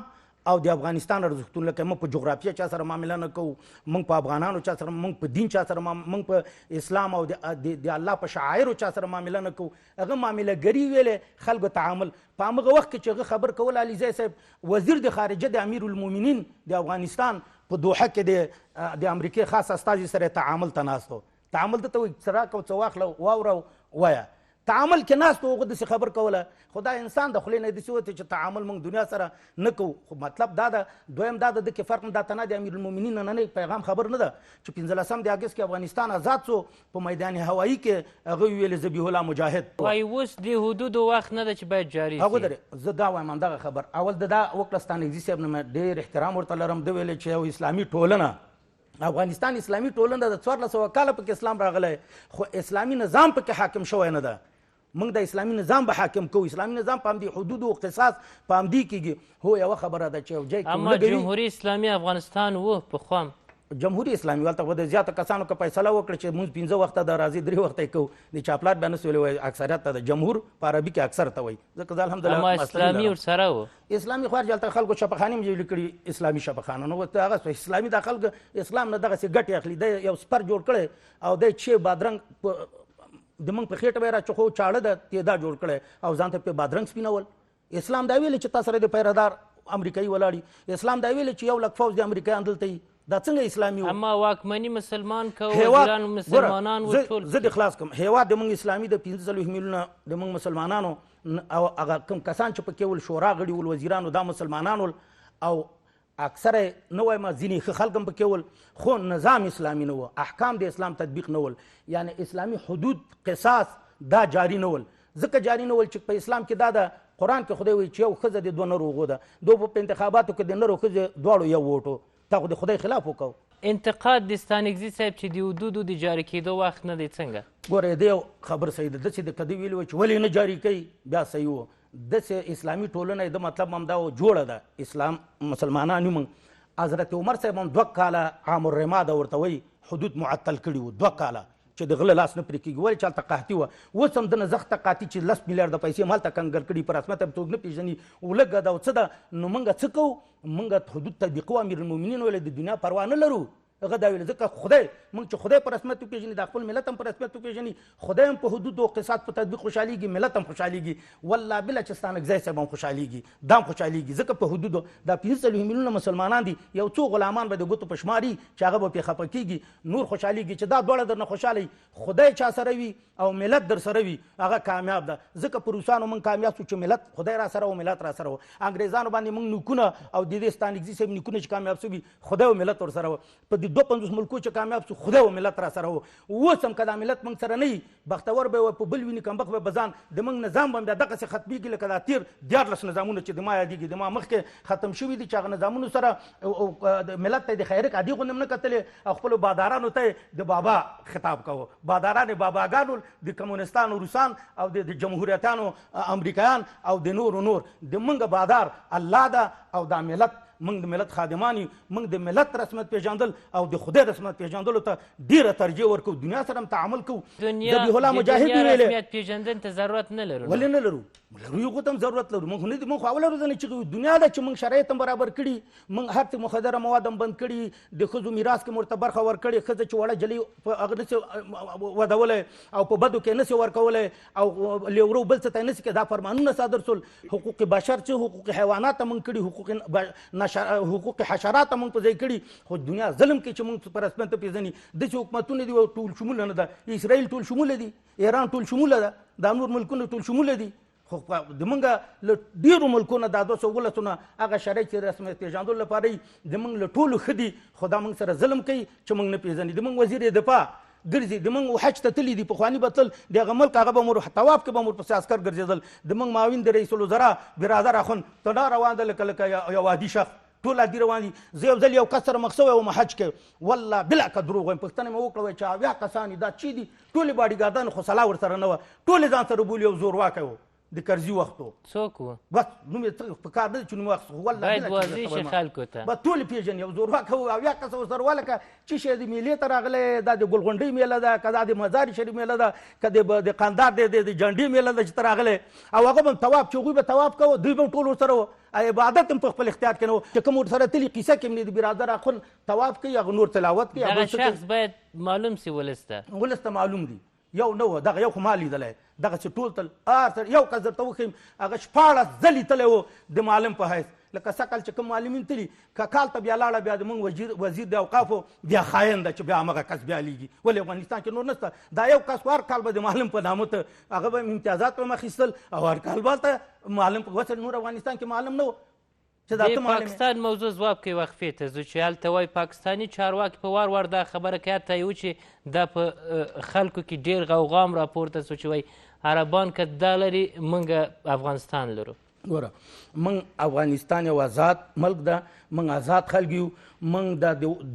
او د افغانستان ارزښتونه لکه موږ په جغرافیه چا سره معامله نه کوو موږ په افغانانو چا سره موږ په دین چا سره موږ په اسلام او د الله په شعایرو چا سره معامله نه کوو هغه معامله ګري ویلې خلکو تعامل په همغه وخت کې چې هغه خبر کول علیزی صاحب وزیر د خارجه د امیر المؤمنین د افغانستان په دوحه کې د امریکې خاص استازي سره تعامل ته ناست و تعامل دته وایي څه راکړه څه واخله واوره وایه تعامل کې ناست و هغه داسې خبر کوله خو دا انسان د خولې نه داسې وته چې تعامل موږ دنیا سره نه کوو خو مطلب دا ده دویم دا ده د کې فرق دا تنه د امیر المؤمنین نننی پیغام خبر نه ده چې 15 د اګست کې افغانستان آزاد سو په میدان هوایي کې هغه ویل ذبیح الله مجاهد وایي اوس د حدودو وخت نه ده چې باید جاري هغه درې زه دا وایم همدغه خبر اول د دا وکړه ستانکزي صاحب نه مې ډېر احترام ورته لرم ده ویلې چې یو اسلامي ټولنه افغانستان اسلامي ټولنه د 1400 کاله پکې اسلام راغلی خو اسلامي نظام پکې حاکم شوی نه ده موږ د اسلامي نظام به حاکم کوو اسلامي نظام په همدې حدود او قصاص په همدې کېږي هو یوه خبره ده چې یو ځای کې اما جمهوري اسلامي افغانستان و پخوا جمهوریت اسلامي هلته به د زیاته کسانو که فیصله وکړه چې مونځ 15 وخته د راځي 3 وخته یې کوو د چاپلار بیا نسو ویلی وایي اکثریت ته د جمهور په عربي کې اکثر ته وایي ځکه زه اما الحمدلله اسلامي ورسره و اسلامي خو هلته خلکو شفاخانې هم جوړې کړي اسلامي شفاخانه نو هغه اسلامي دا خلک اسلام نه دغسې ګټې اخلي دی یو سپر جوړ کړی او دی چې بادرنګ د موږ په خېټه به یې راچخو چاړه ده تېدا جوړ کړی او ځان ته پې بادرنګ سپینول اسلام دا ویلي چې تا سره د پیردار امریکایي ولاړي اسلام دا ویلي چې یو لک فوج د امریکایان دلته وي دا څنګه اسلامي و اما واکمني مسلمان که وزیران مسلمانان و ټول زه د خلاص کوم هیواد د موږ اسلامي د 45 میلیونه د موږ مسلمانانو او هغه کوم کسان چې پکې ول شورا غړي ول وزیرانو دا مسلمانان ول او اکثره نه وایم ځینې ښه خلک هم پکې ول خو نظام اسلامي نه و احکام د اسلام تطبیق نه ول یعنی اسلامي حدود قصاص دا جاری نه ول ځکه جاری نه ول چې په اسلام کې دا د قرآن کې خدای وایي چې یو ښځه د 2 نرو هغو ده دو په انتخاباتو کې د نرو ښځې دواړو یو ووټو تا خو د خدای خلاف وکړو انتقاد د ستانکزي صاحب چې د حدودو د جاري کېدو وخت نه دی څنګه ګوره د یو خبر صحیح ده داسې د کدی ویلي و چې ولې نه جاري کوي بیا صحیح و داسې اسلامي ټولنه د مطلب هم دا جوړه ده اسلام مسلمانان یو حضرت عمر صاحب هم 2 کاله عام الرماده ورته وایي حدود معطل کړي وو 2 کاله چې د غله لاس نه پرې کېږي ولې چې هلته قحطي وه اوس هم دنه زخته قحطي چې 10 میلیارده پیسې هم هلته کنګل کړي په رسمیت هم څوک نه پېژني ولږه ده او څه ده نو موږ څه کوو موږ حدود تطبیقوو امیر المؤمنین ولې د دنیا پروا نه لرو هغه دا ویل ځکه خدای موږ چې خدای په رسمیت وپېژني د خپل ملت هم په رسمیت وپېژني خدای هم په حدود او قصاص په تطبیق خوشحالېږي ملت هم خوشحالېږي والله بله چې ستانکزی صاحب هم خوشحالېږي دا هم خوشحالېږي ځکه په حدودو دا 45 میلیونه مسلمانان دي یو څو غلامان به د ګوتو په شماري چې هغه به پرې خفه کېږي نور خوشحالېږي چې دا دواړه درنه خوشحاله خدای چا سره وي او ملت در سره وي هغه کامیاب ده ځکه په روسانو موږ کامیاب شو چې ملت خدای را سره او ملت را سره و انګریزانو باندې موږ نوکونه او د دې ستانکزي صاحب نیکونه چې کامیاب شوي خدای او ملت ور سره و په دې 52 ملکو چې کامیاب شو خدای او ملت را سره و اوس هم که دا ملت موږ سره نه وي بختور به په بل ویني کمبخت به بزان د موږ نظام به هم دغسې ختمېږي لکه دا تېر 14 نظامونه چې د ما یادېږي د ما مخکې ختم شوي دي چې هغه نظامونو سره د ملت ته د خیرک عادي غوندې هم نه کتلې او خپلو بادارانو ته د بابا خطاب کوه باداران باباګانو د کمونستانو روسان او د جمهوریتانو امریکایان او د نور د موږ بادار الله ده او دا ملت موږ د ملت خادمان یو موږ د ملت رسمیت پېژندل او د خدای رسمیت پېژندلو ته ډېره ترجیح ورکوو دنیا سره هم تعامل کوو ذبیح الله مجاهد ویلې رسمیت پېژندنې ته ضرورت نه لرو ولې نه لرو لرو یو ته هم ضرورت لرو موږ خو اوله ورځ نه چې دنیا ده چې موږ شرایط هم برابر کړي موږ هر څه مخدره مواد هم بند کړي د ښځو میراث کې ورته برخه ورکړې ښځه چې وړه جلۍ په هغه نسي ودولی او په بدو کې نسي ورکولی او لیورو بل څه ته نسي کې دا فرمانونه صادر شول حقوق بشر چې حقوق حیوانات هم موږ کړي حقوق حشرات هم موږ په ځای کړي خو دنیا ظلم کې چې موږ په رسمیت پېژني داسې حکومتونه دي ټول شموله نه ده اسرائیل ټول شموله دي ایران ټول شموله ده دا نور ملکونه ټول شموله دي خو د موږ له ډېرو ملکونه دا 219 هغه شرایط چې رسمیت پېژندلو لپاره د موږ له ټولو ښه دي خو دا موږ سره ظلم کوي چې موږ نه پېژني د موږ وزیر دفاع ګرځي د موږ حج ته تللی دي پخواني به تلل د هغه ملک هغه به مور طواف کې به مور پسې عسکر ګرځېدل د موږ معاون د رئیس الوزرا برادر اخوند تډا روان ده لکه یو عادي شخص ټول عادي روان دي زه یو ځل یو کس سره مخ شوی وم حج کې والله بلا که دروغ وایم پوښتنه مې وکړه چې 80 کسان دا چی دي ټولې باډیګاردان خو سلا ورسره نه وه ټولې ځان سره بولي یو زورواکی و د کرزي وخت و څوک و بس نوم یې په کار نه دی چې نوم واخیست والله باید واضح شي خلکو ته به ټولې پېژني یو زورواکی و 80 کسه ورسره ولکه چې شی د میلې ته راغلی دا د ګلغونډۍ میله ده که دا د مزار شریف میله ده که د قندار د جنډې میله ده چې ته راغلی او هغه به طواف چې هغوی به طواف کوه دوی به ټول ورسره و عبادت هم په خپل اختیار کې نه و چې کوم ورسره تلي قیصه کې هم نه د برادر اخوند طواف کوي هغه نور تلاوت کوي دغه شخص باید معلوم سي ولس ته معلوم دي یو نه و دغه یو خو ما لیدلی دغسې ټول تل یو کس درته وښیم هغه 14 ځلې تلی و د معلم په حیث لکه سقل چې کوم معلمین تلي که کال ته بیا لاړه بیا د موږ وزیر د اوقافو بیا خاین ده چې بیا همغه کس بیا لیږي ولې افغانستان کې نور نشته دا یو کس هر کال به د معلم په نامه ته هغه به امتیازات به اخیستل او هر کال به ته معلم په نور افغانستان کې معلم نه و د پاکستان موضوع ځواب کوي وقفې ته ځو چې هلته وایي پاکستاني چارواکي په وار وار دا خبره کوي حتی یو چې دا په خلکو کې ډېر غوغام راپورته سو چې وایي عربان که دا لري موږ افغانستان لرو ګوره موږ افغانستان یو آزاد ملک ده، موږ آزاد خلک یو، موږ د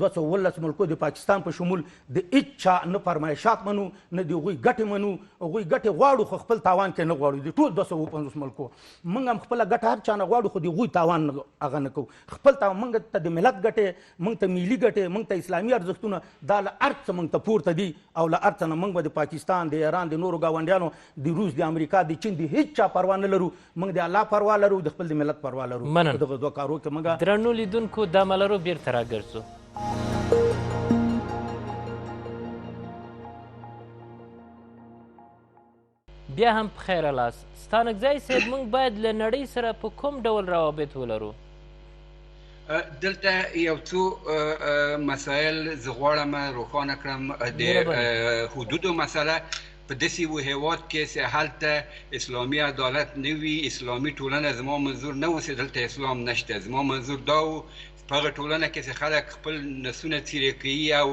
219 ملکو د پاکستان په شمول د هیڅ چا نه فرمایشات منو، نه د هغوی ګټې منو. هغوی ګټې غواړو خو خپل تاوان کې نه غواړو، د ټول 250 ملکو. موږ هم خپله ګټه هر چا نه غواړو خو د هغوی تاوان هغه نه کوو. خپل تاوان موږ ته د ملت ګټې، موږ ته ملي ګټې، موږ ته اسلامي ارزښتونه، دا له هر څه موږ ته پورته دي او له هر څه نه موږ به د پاکستان، د ایران، د نورو ګاونډیانو، د روس، د امریکا، د چین د هیڅ چا پروا نه لرو. موږ د الله پروا لرو، د خپل د ملت پروا لرو. مننه. دغه دوه کارو کې موږ درنو لیدونکو دمه لرو، بیرته راګرځو. بیا هم په خیره لاس. ستانکزی صاحب، موږ باید له نړۍ سره په کوم ډول روابط ولرو؟ دلته یو څو مسایل زه غواړم روښانه کړم. د حدودو مسله په داسې یو هېواد کې چې هلته اسلامي عدالت نه وي، اسلامي ټولنه زما منظور نه و چې دلته اسلام نشته. زما منظور دا و په هغه ټولنه کې چې خلک خپل نسونه څیرې کوي او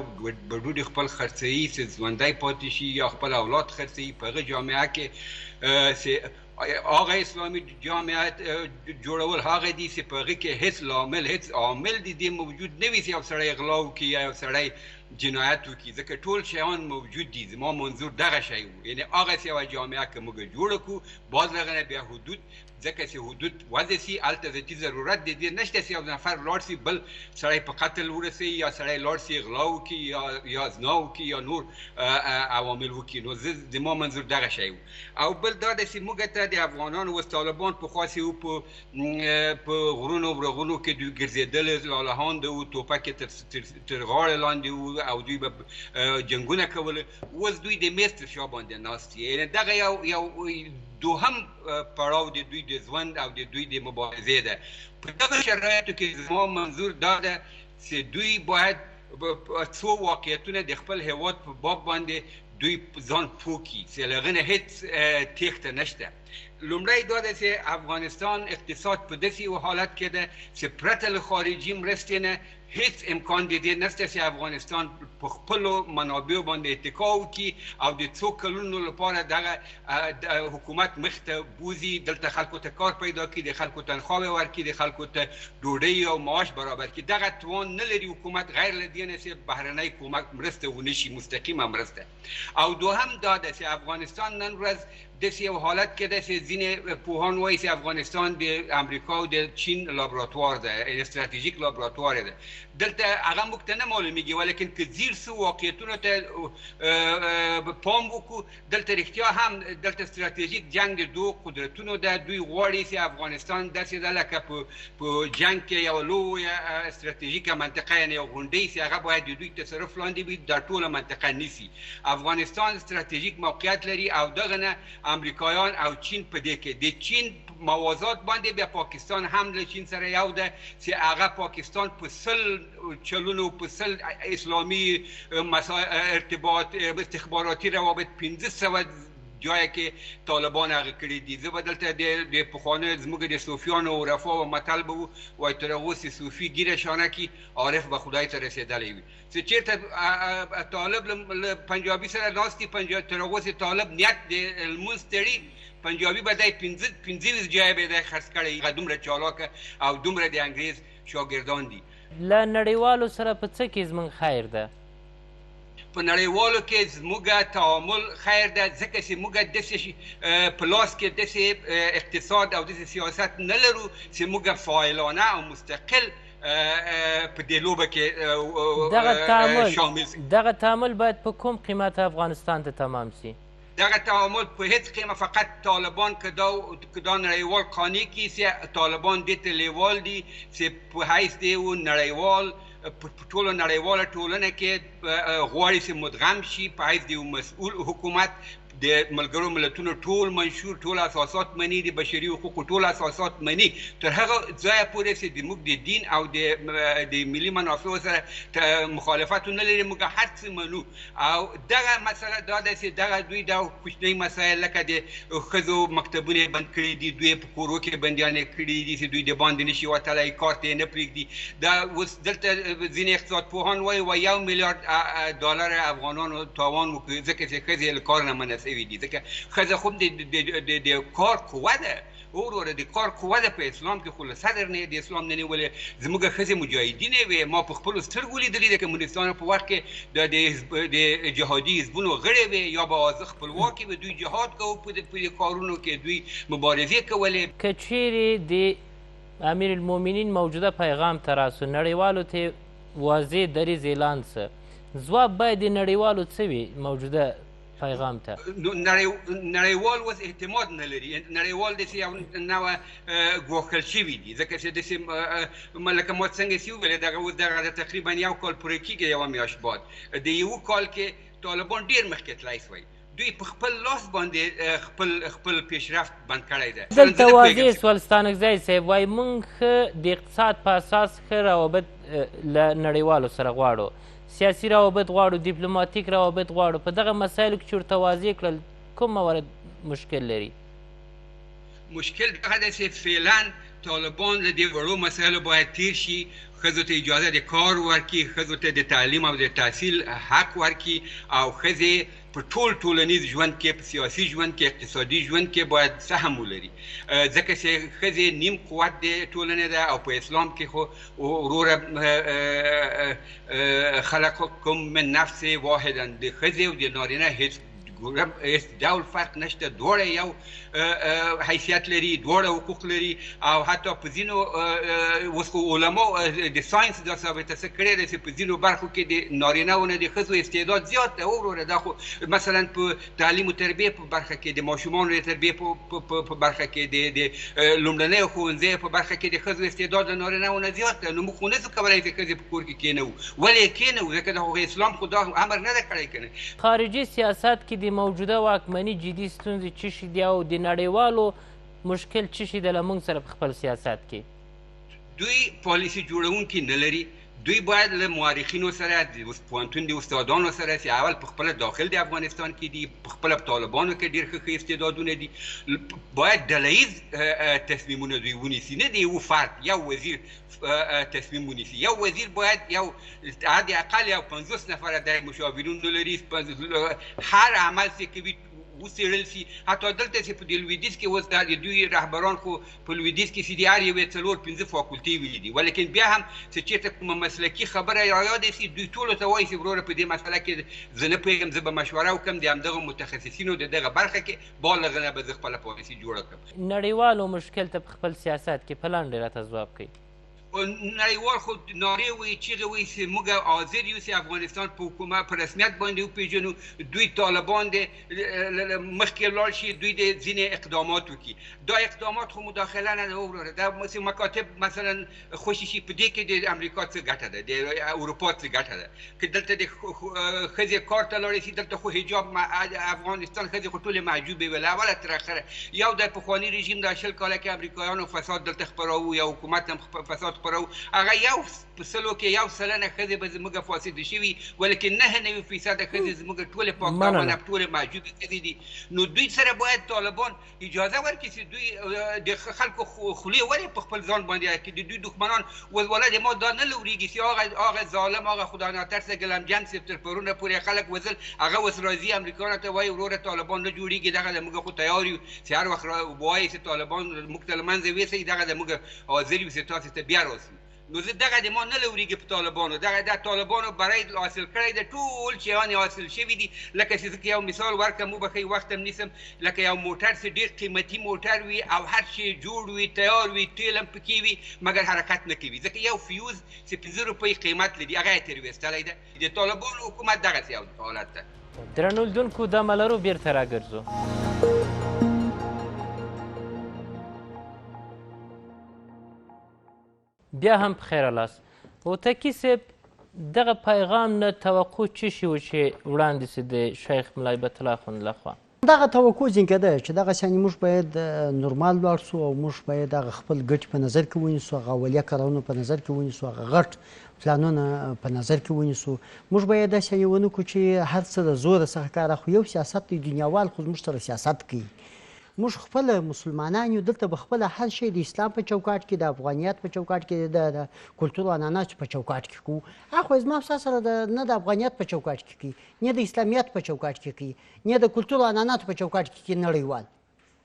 ګډوډي خپل خرڅوي چې ژوندی پاتې شي یا خپل اولاد خرڅوي، په هغه جامعه کې چې هغه اسلامي جامعه جوړول هغه دي چې په هغه کې هیڅ لامل، هیڅ عامل دې موجود نه وي چې یو سړی غلا وکړي یا یو سړی جنایت وکړي، ځکه ټول شیان موجود دي. زما منظور دغه شی و، یعنې هغسې یوه جامعه که موږ جوړه کړو، باز له هغه نه بیا حدود، ځکه چې حدود وضع سي، هلته ذاتي ضرورت دی، دې نشته چې یو نفر لاړ سي بل سړی په قتل ورسوي یا سړی لاړ سي غلا وکړي یا زنا وکړي یا نور عوامل وکړي. نو زما منظور دغه شی و. او بل دا ده چې موږ ته د افغانانو اوس طالبان پخوا چې و په غرونو برغونو کې دوی ګرځېدل، لالهانده و، ټوپک یې تر غاړې لاندې و او دوی به جنګونه کول. اوس دوی د میز تر شا باندې ناست دي. یعنې دغه یو دوهم پړاو د دوی د ژوند او د دوی د مبارزې ده. په دغه شرایطو کې زما منظور دا ده چې دوی باید څو واقعیتونه د خپل هېواد په باب باندې دوی ځان پوه کړي چې له هغه نه هېڅ تېښته نشته. لومړی دا ده چې افغانستان اقتصاد په داسې یو حالت کې ده چې پرته له خارجي مرستې نه هیڅ امکان د دې نشته چې افغانستان په خپلو منابعو باندې اتکا وکړي او د څو کلونو لپاره دغه حکومت مخ ته بوځي، دلته خلکو ته کار پیدا کړي، د خلکو تنخواهې ورکړي، د خلکو ته ډوډۍ او معاش برابر کړي. دغه توان نه لري حکومت غیر له دې نه چې بهرنۍ کمک مرسته ونه شي، مستقیمه مرسته. او دوهم دا ده چې افغانستان نن ورځ داسې یو حالت کې ده چې ځینې پوهان وایي چې افغانستان د امریکا او د چین لابراتوار ده، استراتیژیک لابراتوار ده. دلته هغه موږ ته نه معلومیږي، ولیکن که ځیر څه واقعیتونو ته پام وکړو، دلته رښتیا هم دلته استراتیژیک جنګ د دوه قدرتونو ده. دوی غواړي چې افغانستان داسې ده لکه په جنګ کې یوه لویه استراتیژیکه منطقه، یعنې یو غونډۍ چې هغه باید د دوی تصرف لاندې وي، دا ټوله منطقه نیسي. افغانستان استراتیژیک موقعیت لري او دغه نه امریکایان او چین په دې کې د چین موازات باندې بیا پاکستان هم له چین سره یو ده چې هغه پاکستان په 100 چلونو په 100 اسلامي ارتباط استخباراتي روابط 1500 جای کې طالبان هغه کړي دي. زه به دلته د پخوانیو زموږ د صوفیانو او رفا و متل به وایي تر هغو چې صوفي ګیره شانه کړي، عارف به خدای ته رسېدلی وي. چې چېرته طالب له پنجابي سره ناست دي، تر هغو چې طالب نیت د لمونځ تړي، پنجابي به دی 15 جای به دی خرڅ کړی. هغه دومره چالاکه او دومره د انګریز شاګردان دي. له نړیوالو سره په څه کې زموږ خیر ده؟ په نړیوالو کې زموږ تعامل خیر ده، ځکه چې موږ داسې په لاس کې داسې اقتصاد او داسې سیاست نه لرو چې موږ فاعلانه او مستقل په دې لوبه کې شامل شي. دغه تعامل باید په کوم قیمت افغانستان ته تمام شي؟ دغه تعامل په هیڅ قیمه فقط طالبان که دا نړیوال قانع کړي چې طالبان دې ته لیوال دي چې په حیث د یو نړیوال په ټولو نړیواله ټولنه کې غواړي چې مدغم شي په حیث د یو مسؤل حکومت. د ملګرو ملتونو ټول منشور، ټول اساسات مني، د بشري حقوقو ټول اساسات مني، تر هغه ځایه پورې چې موږ د دین او د ملي منافعو سره مخالفت نه لري، موږ هر څه منو. او دغه مسله دا ده چې دغه دوی دا کوچنۍ مسایل لکه د ښځو مکتبونه بند کړي دي، دوی په کورو کې بندیانې کړي دي چې دوی د باندې نشي وتلی، کار ته یې نه پرېږدي. دا اوس دلته ځینې اقتصاد پوهان وایي $1 میلیارد افغانانو تاوان وکړي، ځکه چې ښځې له کار نه منع شوي دي. ځکه ښځه خو د کار قوه ده، وروره د کار قوه ده په اسلام کې، خو له صدر نه د اسلام نه نیولې. زموږ ښځې مجاهدینې وې، ما په خپلو سترګو لیدلي د کمونستانو په وخت کې د جهادي حزبونو غړې وې یا به خپلواکې وې، دوی جهاد کوو په دې کارونو کې، دوی مبارزې کولې. که چیرې د امیر المؤمنین موجوده پیغام ته راسو، نړیوالو ته واضح دریځ اعلان څه ځواب باید د نړیوالو څه وي موجوده پیغام ته؟ نړیوال اوس اعتماد نه لري، نړیوال داسې یو نوعه ګواښل شوي دي، ځکه چې داسې لکه ما څنګه چې وویلې دغه اوس دغه تقریبا یو کال پوره کېږي، یوه میاشت بعد د یوه کال کې طالبان ډېر مخکې تللی سوی، دوی په خپل لاس باندې خپل پیشرفت بند کړی دی. دلته واضح سول ستانکزی صاحب وایي موږ ښه د اقتصاد په اساس ښه روابط له نړیوالو سره غواړو، سیاسي روابط غواړو، ډیپلوماتیک روابط غواړو. په دغه مسایلو کې چې ورته واضح کړل کوم موارد مشکل لري؟ مشکل دغه دی چې فعلا طالبان له دې وړو مسایلو باید تیر شي، ښځو ته اجازه د کار ورکړي، ښځو ته د تعلیم او د تحصیل حق ورکړي، او ښځې په ټول ټولنیز ژوند کې، په سیاسي ژوند کې، اقتصادي ژوند کې باید سهم ولري، ځکه چې ښځې نیم قوت د ټولنې ده، او په اسلام کې خو وروره خلقکم من نفس واحدا، د ښځې او د نارینه هیڅ ډول فرق نشته، دواړه یو حیثیت لري، دواړه حقوق لري، او حتی په ځینو اوس خو علماو د ساینس دا ثابته څه کړې ده چې په ځینو برخو کې د نارینهو نه د ښځو استعداد زیات دی. وروره دا خو مثلا په تعلیم و تربیې په برخه کې، د ماشومانو د تربیې په برخه کې، د لومړنیو ښوونځیو په برخه کې د ښځو استعداد د نارینهو نه زیات دی. نو موږ خو نشو کولی چې ښځې په کور کې کښېنوو. ولې یې کښېنوو؟ ځکه د هغوی اسلام خو دا امر نه ده کړی که نه. خارجي سیاست کې د موجوده واکمني جدي ستونزې څه شي دي او د نړیوالو مشکل څه شي دی له موږ سره په خپل سیاست کې؟ دوی پالیسي جوړونکي نه لري. دوی باید له مورخینو سره، د پوهنتون د استادانو سره چې اول په خپله داخل د افغانستان کې دي، په خپله په طالبانو کې ډېر ښه استعدادونه دي، باید ډله ییز تصمیمونه دوی ونیسي، نه د یو فرد یو وزیر تصمیم ونیسي. یو وزیر باید یو حد اقل یو 50 نفره د مشاورین ولري، هر عمل چې کوي وڅېړل شي. حتی دلته چې په دې لویدیځ کې اوس د دوی رهبران خو په لویدیځ کې چې د هر یوې 4-5 فاکولټې ویلي دي، ولیکن بیا هم چې چېرته کومه مسلکي خبره رایادې شي، دوی ټولو ته وایي چې وروره په دې مسله کې زه نه پوهېږم، زه به مشوره وکړم د همدغه متخصصینو د دغه برخه کې، بالغه نه به زه خپله پالیسي جوړه کړم. نړیوالو مشکل ته په خپل سیاست کې په لنډې راته ځواب کوي. نړیوال خو نارې وایي، چیغې وایي چې موږ حاضر یو چې افغانستان په حکومت په رسمیت باندې وپېژنو، دوی طالبان د مخکې لاړ شي، دوی د ځینې اقدامات وکړي. دا اقدامات خو مداخله نه ده وروره، دا مکاتب مثلا خوشي شي په دې کې د امریکا څه ګټه ده، د اروپا څه ګټه ده. که دلته د ښځې کار ته لاړې شي، دلته خو حجاب افغانستان ښځې خو ټولې محجوبې وې له اوله تر اخره. یو د پخواني رژیم دا 20 کاله کې امریکایانو فساد دلته خپراوه، یا حکومت هم فساد خپرو، هغه یو په سلو کې 1% ښځې به زموږ فاسده شوي، ولیکن 99% ښځې زموږ ټولې پاکدامنه ټولې محجوبې ښځې دي. نو دوی سره باید طالبان اجازه ورکړي چې دوی د خلکو خولې ولې په خپل ځان باندې کړي. د دوی دښمنان ولې ما دا نه لورېږي چې هغه ظالم، هغه خدا ناترسه ګلمجن چې تر پرونه پورې خلک وژل، هغه اوس راځي امریکایانو ته وایي وروره طالبان نه جوړېږي، دغه د موږ خو تیار یو چې هر وخت وایي چې طالبان موږ ته له منځه یوسئ، دغه د موږ حاضر یو چې تاسو ته بیا راسي. نو زه دغه د ما نه لورېږي په طالبانو، دغه د طالبانو برای حاصل کړی د ټول شیان حاصل شوي دي. لکه چې زه یو مثال ورکړم، وبښئ وخت هم نیسم، لکه یو موټر چې ډېر قیمتي موټر وي او هر شی جوړ وي، تیار وي، تیل هم پکې وي، مګر حرکت نه کوي، ځکه یو فیوز چې 5 روپۍ قیمت لري هغه یې ترې ویستلی ده. د طالبانو حکومت دغسې یو حالت ده. درنو لیدونکو دمه لرو، بیرته راګرځو. بیا هم په خیره لاس. هوتکي صاحب دغه پیغام نه توقع څه شي و چې وړاندې سي د شیخ ملا هیبت الله اخوند لخوا؟ دغه توقع ځینې ده چې دغسې یعنې موږ باید نورمال لاړ شو، او موږ باید هغه خپل ګټې په نظر کې ونیسو، هغه اولیه کارونه په نظر کې ونیسو، هغه غټ پلانونه په نظر کې ونیسو. موږ باید داسې یې ونه کړو چې هر څه د زوره څخه کار اخلو. یو سیاست دی، دنیاوال خو زموږ سره سیاست کوي. موږ خپل مسلمانان یو، دلته به خپله هر شی د اسلام په چوکاټ کې، د افغانیت په چوکاټ کې، د کلتور او عنعناتو په چوکاټ کې کوو. هغه زما ستا سره نه د افغانیت په چوکاټ کې کوي، نه د اسلامیت په چوکاټ کې کوي، نه د کلتور او عنعناتو په چوکاټ کې کوي نړیوال.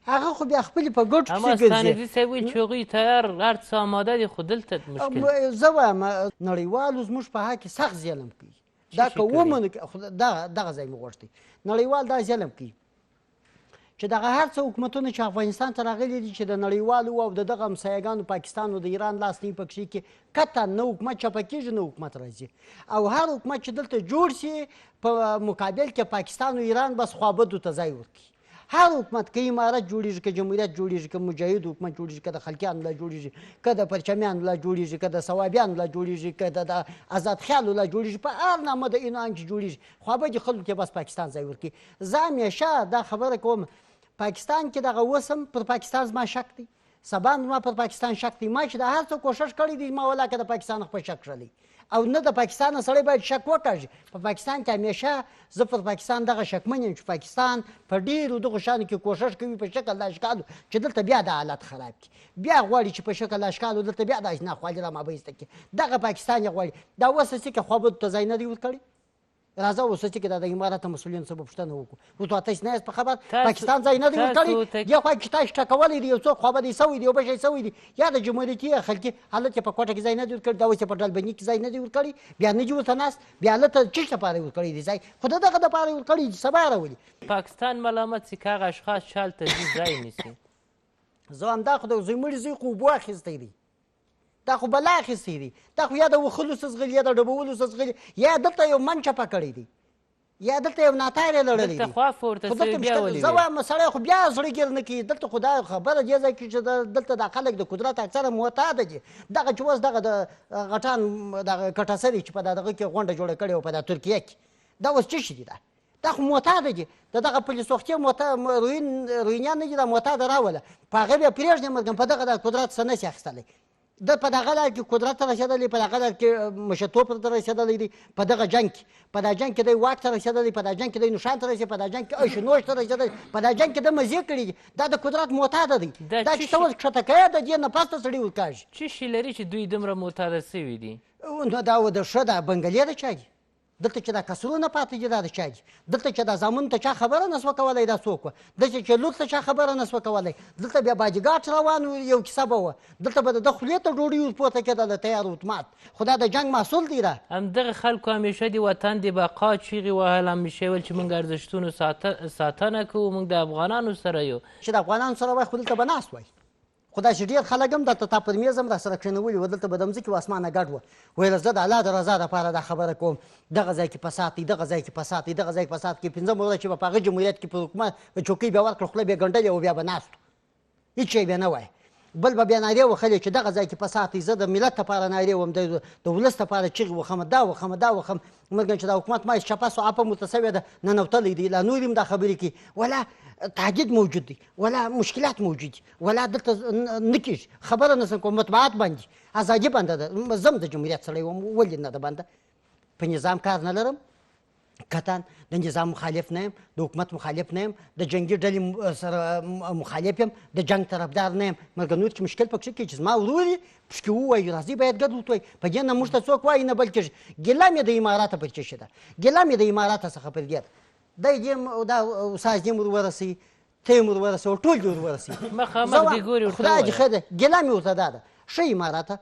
هغه خو بیا خپلې په ګټو اما پسې ګرځي ستانکزي صاحب وایي چې هغوی تیار هر څه آماده دي خو دلته مشکل زه وایم نړیوالو زموږ په حق کې سخت ظلم کوي دا که ومنو دغه ځای مې غوښتی نړیوال دا ظلم کوي چې دغه هر څه حکومتونه چې افغانستان ته راغلي دي چې د نړیوالو او د دغه همسایهګانو پاکستان او د ایران لاس نه وي په کښې کې قطعا نه حکومت چپه کېږي نه حکومت راځي او هر حکومت چې دلته جوړ شي په مقابل کې پاکستان او ایران بس خوابدو ته ځای ورکړي هر حکومت که امارت جوړېږي که جمهوریت جوړېږي که مجاهد حکومت جوړېږي که د خلقیانو له جوړېږي که د پرچمیانو له جوړېږي که د صوابیانو له جوړېږي که د آزاد خیالو له جوړېږي په هر نامه د عنوان کې جوړېږي خوابدي خلکو کې بس پاکستان ځای ورکړي زه همیشه دا خبره کوم پاکستان کې دغه اوس هم پر پاکستان زما شک دی سبا زما پر پاکستان شک دی ما چې د هر څه کوښښ کړی دی ما ولاکه د پاکستان په شک کړلی او نه د پاکستان سړی باید شک وکړي په پاکستان کې همیشه زه پر پاکستان دغه شکمن یم چې پاکستان په ډېرو دغو شیانو کې کوښښ کوي په شکل د اشکالو چې دلته بیا د حالت خراب کړي بیا غواړي چې په شکل د اشکالو دلته بیا د ناخوالي رامابیسته کړي دغه پاکستان یې غواړي دا اوس هسې کې خوابدو ته ځای نه دی ورکړی راځه اوس چې دا د امارات مسؤلینو څه به پوښتنه وکړو اوس تاسو نه یاست په خبر پاکستان ځای نه دی ورکړی یو خوا کې تاسو ټکولی دی یو څوک خوابدی سوی دی یو بل شی سوی دی یا د جمهوریتي خلکي حالت په کوټه کې ځای نه دی ورکړی دا اوس په ډلبندي کې ځای نه دی ورکړی بیا نه دي ورته ناست بیا هلته څه لپاره ورکړی دی ځای خو د دغه دپاره ورکړی چې سبا راولي پاکستان ملامت سي که هغه اشخاص چې هلته ځي ځای نیسي زه همدا خو د زوی مړي زوی خو اوبو اخیستی دی دا خو بلا اخیستی دی دا خو یا د وښلو څه ځغلي یا د ډبولو څه ځغلي یا دلته یو من چپه کړی دی یا دلته یو ناتاری لړلی دی دلته خواف ورته سوی بیا ولې زه وایم سړی خو بیا زړه ګیر نه کوي دلته خو دا خبره دې ځای کې چې دلته دا خلک د قدرت اکثره معتاده دي دغه چې اوس دغه د غټان دغه کټاسري چې په دغه کې غونډه جوړه کړې وه په دا ترکیه کې دا اوس څه شي دي دا خو معتاده دي د دغه پلي سوختي روینیان نه دي دا معتاده راوله په هغه بیا پرېږدي مګم په دغه د قدرت څه نه شي اخیستلی د په دغه لار کې قدرت ته رسېدلی په دغه لار کې مشرتوب ته رسېدلی دی په دغه جنګ کې په دا جنګ کې دی واک ته رسېدلی په دا جنګ کې دی نشان ته رسېدلی په دا جنګ کې عیش نوش ته رسېدلی په دا جنګ کې د مزې کړي دي دا د قدرت معتاده دی دا چې ته اوس ښکته کوې د دې نه پس ته سړي ورکاږي څه شي لري چې دوی دومره معتاده سوي دي نو دا د ښه دا بنګلې د چا دي دلته چې دا کسرونه پاتې دي دا د چا دي دلته چې دا زامن ته چا خبره نه سوه کولی دا څوک وه دلته چې لور ته چا خبره نه سوه کولی دلته بیا باجګاټ روان و یو کیسه به وه دلته به د خولې ته ډوډۍ ورپورته کېدله تیار اتومات خو دا د جنګ محصول دی دا همدغه خلکو همیشه د وطن د بقا چیغې وهل همیشه ویل چې موږ ارزښتونو ساتنه کوو موږ د افغانانو سره یو چې د افغانانو سره وای خو دلته به ناست وای خو داسې ډېر خلک هم دلته تا پر میز هم راسره کښېنولي وو دلته به د مځکې و اسمانه ګډ وه ویل زه د الله د رضا دپاره دا خبره کوم دغه ځای کې فساد دی دغه ځای کې فساد دی دغه ځای کې فساد کې پنځمه ورځ چې به په هغه جمهوریت کې په حکومت چوکۍ بیا ورکړه خوله بیا ګنډلې او بیا به ناست هېڅ شی بیا نه وایه بل به بیا نارې وهلې چې دغه ځای کې فساد دی زه د ملت لپاره نارې وم د ولس لپاره چغې وخم دا وخم دا وخم مګر چې دا حکومت ما چپه سو اپه متصویه ده ننوتلی دی لا نور هم دا خبرې کوي ولا تهدید موجود دی ولا مشکلات موجود دي ولا دلته نه کېږي خبره نه سم کوم مطبوعات بند دي ازادي بنده ده زه هم د جمهوریت سړی وم ولې نه ده بنده په نظام کار نه لرم قطعا د نظام مخالف نه یم د حکومت مخالف نه یم د جنګي ډلې سره مخالف یم د جنګ طرفدار نه یم مګر نور چې مشکل پکښې کې چې زما ورور یې پشکې ووایي راځئ باید ګډ وتوایي په دې نه موږ ته څوک وایي نه بل کېږي ګیله مې د اماراته پر چشي ده ګیله مې د اماراته څخه پر دې ده دی دې دا استاد دې ور ورسوي ته یې ور ورسوي ټول دې ور رسوي مخامخ دې ګوري ورته خدای دې ښه ده ګیله مې ورته دا ده ښه اماراته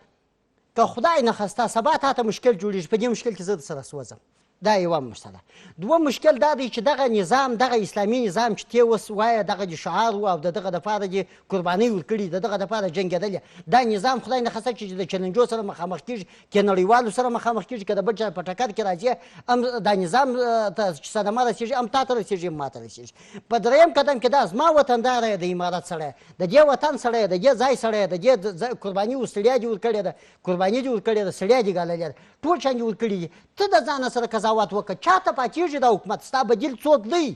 که خدای نخواسته سبا تا ته مشکل جوړېږي په دې مشکل کې زه درسره سوځم دا یوه مسله دوم مشکل دا دی چې دغه نظام دغه اسلامي نظام چې تی اوس وایه دغه د شعار و او د دغه دپاره دې قربانۍ ورکړي د دغه دپاره جنګېدلې دا نظام خدای نخواسته چې د چلنجو سره مخامخ کېږي که نړیوالو سره مخامخ کېږي که د بل چا په ټکر کې راځي هم دا نظام ته چې صدمه رسېږي هم تا ته رسېږي هم ما ته رسېږي په درېیم قدم کې دا زما وطنداره یې د امارت سړی د دې وطن سړی د دې ځای سړی د دې قرباني و ستړیا دې ورکړې ده قرباني دې ورکړې ده ستړیا دې ګاللې ده ټول شیان دې ورکړي دي ته د ځانه سره قضاوت وکړه چاته پاتېږي دا حکومت ستا بدیل څوک دی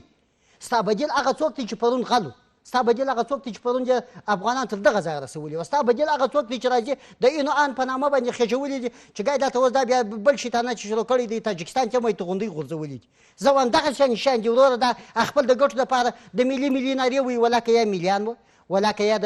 ستا بدیل هغه څوک دی چې پرون غلو ستا بدیل هغه څوک دی چې پرون دې افغانان تر دغه ځایه رسولي وه ستا بدیل هغه څوک دی چې راځي د اینو آن په نامه باندې خېژولي دي چې ګای دلته اوس دا بیا بل شیطانت چې شروع کړی دی تاجکستان کې هم یې توغندۍ غورځولي دي زه وایم دغه شیان دي وروره دا خپل د ګټو دپاره د ملي نارې وایي ولاکه یا میلیان و ولاکه یا د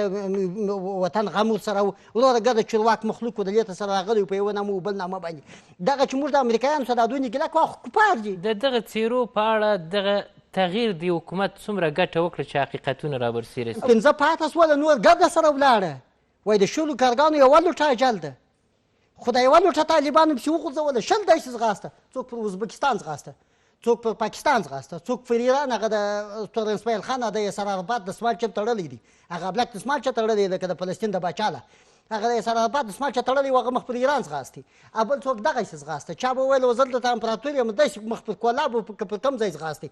وطن غم ورسره و وروره ګرده چرواک مخلوق و د لیته سره راغلی و په یوه نامه و بل نامه باندې دغه چې موږ د امریکایانو سره دا دوی نه ګیله کوه خو کفار دي د دغه څیرو په اړه دغه تغییر د حکومت څومره ګټه وکړه چې حقیقتونه رابرسېره سي؟ 15 پاته سوله نور ګرده سره ولاړه وایي د شلو کارګانو یوه لوټه اجل ده خو د یوه لوټه طالبانو پسې وغورځوله 10 داسې ځغاسته څوک پر ازبکستان ځغاسته څوک پر پاکستان ځغاسته څوک پر ایران هغه د تورن اسماعیل خان د یاسر عرفات د سمال چپ تړلی دی هغه بلک د سمال چپ تړلی دی لکه د فلسطین د باچاله هغه د یاسر عرفات د سمال چپ تړلی و هغه مخ پر ایران ځغاستي او بل څوک دغسې ځغاسته چا به ویل زه دلته امپراتور یم داسې مخ پر کولاب پر کوم ځای ځغاستي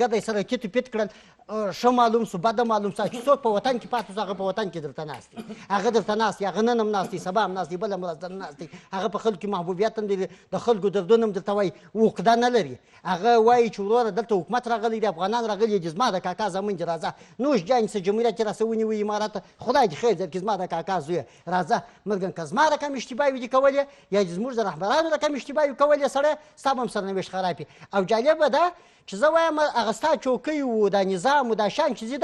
ګردی سره کیت پیت کړل ښه معلوم سو بده معلوم سو چې څوک په وطن کې پاتې سو هغه په وطن کې درته ناست دی هغه درته ناست دی هغه نن هم ناست دی سبا هم ناست دی بله ورځ در ناست دی هغه په خلکو کې محبوبیت هم دی د خلکو دردونه هم درته وایي عقده نه لري هغه وایي چې وروره دلته حکومت راغلی دی افغانان راغلي دي زما د کاکا زامن دي راځه نوش جان څه جمهوریت راسه ونیوي امارت خدای دې خیر درکړي زما د کاکا زویه راځه مرګن که زما رقم اشتباهي دي کولې یا زموږ د رهبرانو رقم اشتباهي کولې سړی ستا به هم سرنوشت خراب وي او جالبه ده چې زه وایم هغه ستا چوکۍ و دا نظام و دا شان چې ځي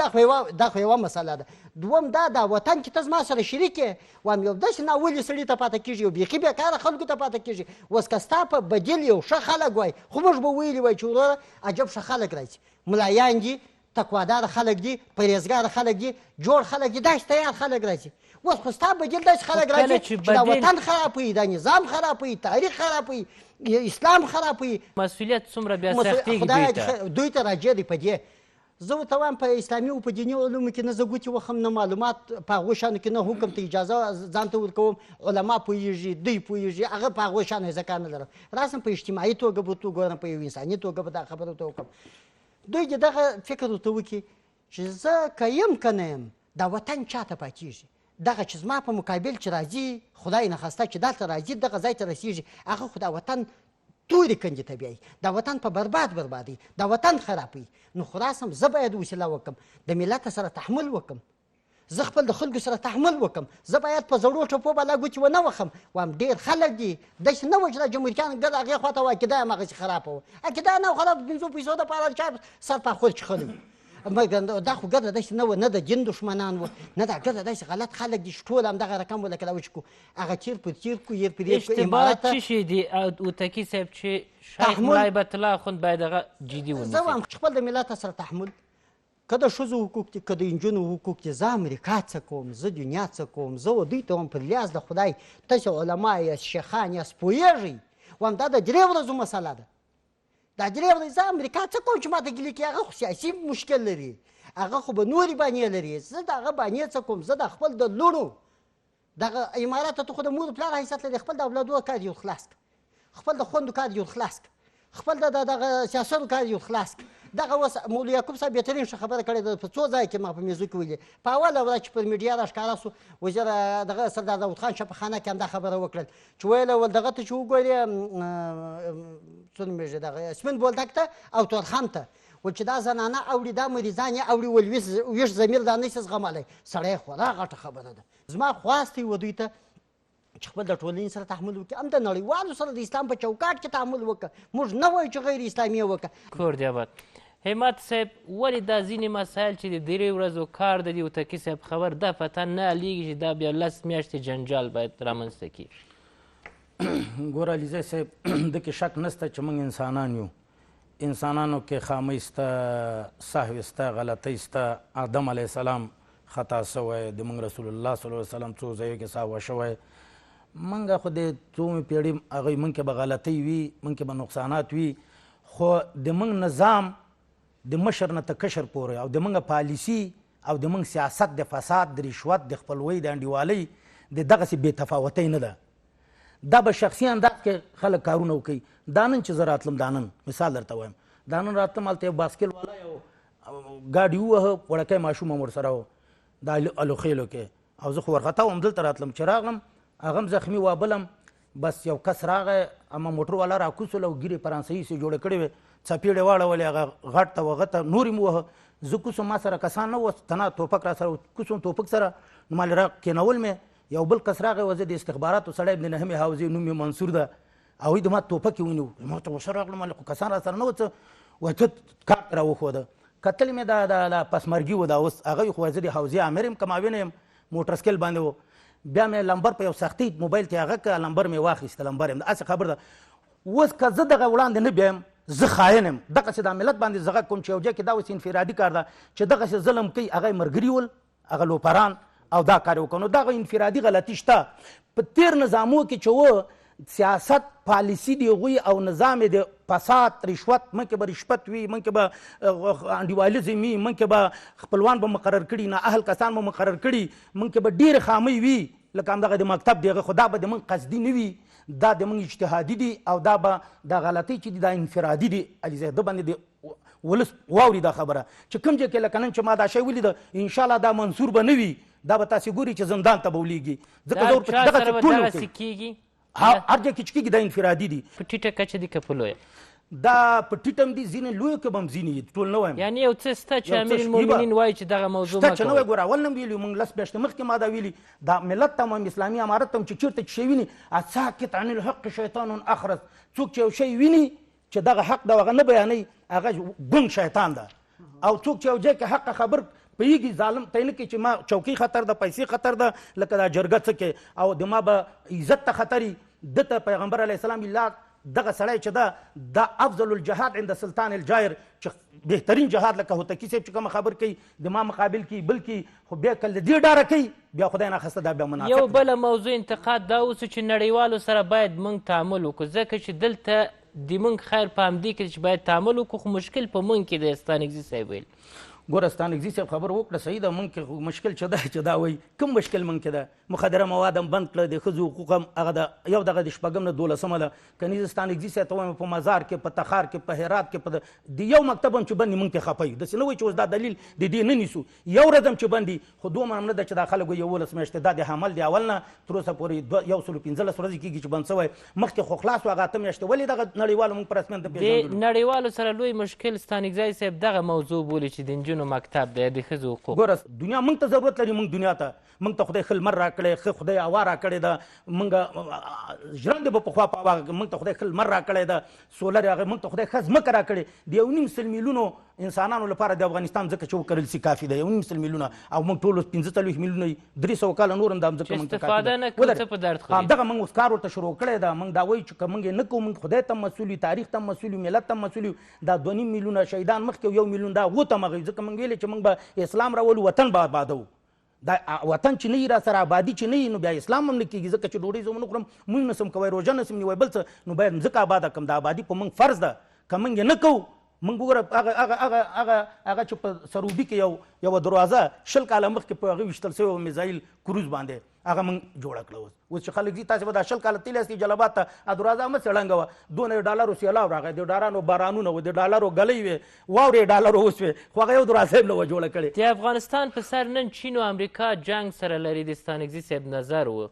دا خو یوه مسله ده دوم دا وطن کې ته زما سره شریک یې وایم یو داسې ناولي سړي ته پاته کېږي یو بیخي بیکاره خلکو ته پاته کېږي اوس که ستا په بدیل یو ښه خلک وای خو موږ به ویلي وای چې وروره عجب ښه خلک راځي ملایان دي تقوادار خلک دي پرهیزګار خلک دي جوړ خلک دي داسې تیار خلک راځي اوس خو ستا بدیل داسې خلک راځي چې دا وطن خرابوي دا نظام خرابوي تاریخ خرابوي اسلام خرابوي مسؤلیت څومره بیا سختېږي دوی ته راجع دی په دې زه ورته وایم په اسلامي او په دیني علومو کې نه زه ګوتې وخم نه معلومات په هغو شیانو کې نه حکم ته اجازه ځان ته ورکوم علما پوهېږي دوی پوهېږي هغه په هغو شیانو زه کار نه لرم راسم په اجتماعي توګه به ورته وګورم په یو انساني توګه به دا خبره ورته وکړم دوی دې دغه فکر ورته وکړي چې زه که یم که نه یم دا وطن چا ته پاتېږي دغه چې زما په مقابل چې راځي خدای نخواسته چې دلته راځي دغه ځای ته رسېږي هغه خو دا وطن تورې کندې ته بیایي دا وطن په بربادوي دا وطن خرابوي نو خو راسم زه باید وسیله وکړم د ملت سره تحمل وکړم زه خپل د خلکو سره تحمل وکړم زه باید په زړو ټپو بالا ګوتې ونه وخم وایم ډېر خلک دي داسې نه وه چې دا جمهوریتیان ګرد هغې خوا ته وه عقیده یې هماغسې خرابه وه عقیده نه وه خراب 500 پیسو دپاره چا سر پاخول چښلی دا خو ګرده داسې نه وه نه د دین دښمنان وه نه دا ګرده داسې غلط خلک دي چې ټول همدغه رقم وه لکه دا وچ کړو هغه تیر پر تیر کړو ير پر ير کړو اشتباهات څه شي دي هوتکي صاحب چې شیخ ملا هیبت الله اخوند باید هغه جدي ونیسي زه وایم خپل د ملت سره تحمل که د ښځو حقوق دي که د نجونو حقوق دي زه امریکا څه کوم زه دنیا څه کوم زه دوی ته وایم پر لیاز د خدای تاسې علما یاست شیخان یاست پوهېږئ وایم دا د 3 ورځو مسله ده دا 3 ورځې زه امریکا څه کوم چې ماته ګیلې کړي هغه خو سیاسي مشکل لري هغه خو به نورې بانې لري زه د هغه بانې څه کوم زه د خپل د لوڼو دغه امارات ته خو د مور پلار حیثیت لري خپل د اولادو کار یې خلاص کړه خپل د خوندو کار یې خلاص کړه خپل د دغه سیاستو کار یې خلاص کړه دغه اوس مولوي یعقوب صاحب بهترین ښه خبره کړې ده په څو ځایه کې ما په میزو کې ویلې په اوله ورځ چې پر میډیا راښکاره سو وزیر دغه سردار داود خان شفاخانه کې همدا خبره وکړل چې ویله ول دغه ته چې وګورې څه نومېږي دغه سپین بولدک ته او تورخم ته ول چې دا زنانه اوړي دا مریضان یې اوړي ول ویښ ضمیر دا نشي زغملی سړی خورا غټه خبره ده زما خواست و دوی ته چې خپل د ټولنې سره تحمل وکړي هم د نړیوالو سره د اسلام په چوکاټ کې تحمل وکړه موږ نه وایو چې غیر اسلامي وکړه کور دی آباد همت صاحب ولې دا ځینې مسایل چې د 3 ورځو کار د دې هوتکي صاحب خبر دا پته نه هلیږي چې دا بیا 10 میاشتې جنجال باید رامنځته کړي ګوره علیزی صاحب دکې شک نشته چې موږ انسانان یو انسانانو کې خامۍ سته سهو سته غلطۍ سته آدم علیه السلام خطا شوی د موږ رسول الله صلی الله علیه وسلم څو ځایو کې سهو شوی موږ خو د څومې پیړۍ هغوی موږ کې به غلطۍ وي موږ کې به نقصانات وي خو د موږ نظام د مشر نه تر کشر پورې او د موږ پالیسي او د موږ سیاست د فساد د رشوت د خپلوۍ د انډیوالۍ د دغسې بې تفاوتۍ نه ده دا به شخصي انداز کې خلک کارونه وکوي دا نن چې زه راتلم دا نن مثال درته وایم دا نن راتلم هلته یو باسکل والا یو ګاډي ووهه وړکی ماشوم هم ورسره و دا الوخیلو کې او زه خو ورخطا وم دلته راتلم چې راغلم هغه هم زخمي وابلم بس یو کس راغی اما موټر والا راکوس ول او ګیرې فرانسوي سې جوړې کړې وې څپېړې واړولې هغه غټ ته وغه ته نور یې ووهه زه کوس ما سره کسان نه وه تنها توپک را سره کوس توپک سره نو ما را کېنول مې یو بل کس راغی وزه د استخباراتو سړی ابن نهمې حوزې نوم یې منصور ده هغوی د ما توپک یې ونیو ما ته غوسه راغلم خو کسان را سره نه وه څه وایي ته کار ته راوښوده کتل مې دا پسمرګي و دا اوس هغه خو زه د حوزې امر یم که معاون یم موټرسکل باندې و بیا مې لمبر په یو سختي موبایل کې هغه که لمبر مې واخیسته لمبر یم داسې خبر ده اوس که زه دغه وړاندې نه بیایم زه خاین یم دغسې دا ملت باندې زه غږ کوم چې یو ځای کې دا اوس انفرادي کار ده چې دغسې ظلم کوي هغه یې ملګري ول هغه لوپران او دا کار یې وکړ نو دغه انفرادي غلطي شته په تیر نظامو کې چې و سیاست پالیسی دی هغوی او نظام د فساد رشوت من کې به رشوت وي من کې به انډیوالیزم وي من کې به خپلوان به مقرر کړي نه اهل کسان به مقرر کړي من کې به ډېرې خامۍ وي لکه همدغه د مکتب دی هغه خو دا به د من قصدي نه وي دا د من اجتهادي دي او دا به دا غلطۍ چې دي دا انفرادي دي علیزی ده باندې د ولس واوري دا خبره چې کوم ځای کې لکه نن چې ما دا شی ولیده انشاءالله دا منصور به نه وي دا به تاسې ګوري چې زندان ته به ولیږي ځکه زه ورپسې دغسې ټول وکړي هر ځای کې چې کېږي دا انفرادي دي په ټیټه کچه دي که په لویه دا په ټیټم دي ځینې لویو کې به هم ځینې ټول نه وایم یعنې یو څه شته چې امیر المؤمنین وایي چې دغه موضوع شته چې نه وایي ګوره اول نه ویلي موږ لس میاشتې مخکې ما دا ویلي دا ملت ته هم اسلامي امارت ته هم چې چېرته چې شی ویني ساکت عن الحق شیطان اخرس څوک چې یو شی ویني چې دغه حق ده هغه نه بیانوي هغه ګونګ شیطان ده او څوک چې یو ځای کې حق خبر پوهېږي ظالم ته یې نه کوي چې ما چوکۍ خطر ده پیسې خطر ده لکه دا جرګه څه کې او د ما به عزت ته خطر وي ده ته پیغمبر علیه السلام الله دغه سړی چې ده دا افضل الجهاد عند سلطان الجائر چې بهترین جهاد لکه هوتکي صاحب چې کومه خبر کوي د ما مقابل کوي بل کوي خو بیا کله دې ډاره کوي بیا خدای ناخسته دا بیا منافق یو بله موضوع انتقاد دا اوس چې نړیوالو سره باید موږ تعامل وکړو ځکه چې دلته د موږ خیر په همدې کې چې باید تعامل وکړو خو مشکل په موږ کې دی ستانکزي صاحب ویل ګوره ستانکزي صاحب خبر وکړه صحیح ده موږ کې مشکل چې ده چې دا وایي کوم مشکل موږ کې ده مخدره مواد هم بند کړه د ښځو حقوق هم هغه د یو دغه د شپږم نه 12مه ده که نه زه ستانکزي صاحب ته وایم په مزار کې په تخار کې په هرات کې په د یو مکتب هم چې بند موږ ته خفه یو داسې نه وایي چې اوس دا دلیل د دې نه نیسو یو ورځ هم چې بند وي خو دومره هم نه ده چې دا خلک 11 میاشتې دا د حمل د اول نه تر اوسه پورې 115 ورځې کېږي چې بند شوی مخکې خو خلاص و هغه 8 میاشتې ولې دغه نړیوالو موږ په رسمیت نه پېژندلو د نړیوالو سره لوی مشکل ستانکزي صاحب دغه موضوع بولي چې د نجونو مکتب دی د ښځو حقوق ګوره دنیا موږ ته ضرورت لري موږ دنیا ته موږ ته خدای ښه لمر راکړی ښه خدای هوا راکړې ده موږ ژرندې به پخوا په هغه موږ ته خدای ښه لمر راکړی ده سولر هغه موږ ته خدای ښه ځمکه راکړې د 1.5 میلیونو انسانانو لپاره د افغانستان ځکه چې وکرل سي کافي ده 1.5 میلیونه او موږ ټول 15 میلیونه 300 کاله نور هم د ځمکه موږ استفاده نه کوو څه په درد خوري دغه موږ اوس کار ورته شروع کړی ده موږ دا وایو چې که موږ یې نه کوو موږ خدای ته مسؤل یو تاریخ ته مسؤل یو ملت ته مسؤل یو دا 2.5 میلیونه شهیدان مخکې 1 میلیون دا و ته مغوي ځکه موږ ویلې چې موږ به اسلام راولو وطن به آبادو دا وطن چې نه وي را سره آبادي چې نه وي نو بیا اسلام هم نه کېږي ځکه چې ډوډۍ زه ونه خورم مونږ نسم کوی روژه نسم نیوی بل څه نو باید مځکه آباده کړم د آبادي په موږ فرض ده که موږ یې نه کوو موږ وګوره هغه چې په سروبي کې یوه دروازه 20 کاله مخکې په هغې ویشتل شوی میزایل کروز باندې هغه موږ جوړه کړه اوس چې خلک ځي تاسې به دا 20 کاله تللی یاستئ جلبات ته دروازه همسې ړنګه وه دونه ډالرو سیلاب راغی د ډالرو بارانونه وه د ډالرو ګلۍ وې واورې ډالرو وسوې خو هغه یو دروازه یې له جوړه کړې د افغانستان په سر نن چین او امریکا جنګ سره لري د ستانکزي صاحب نظر و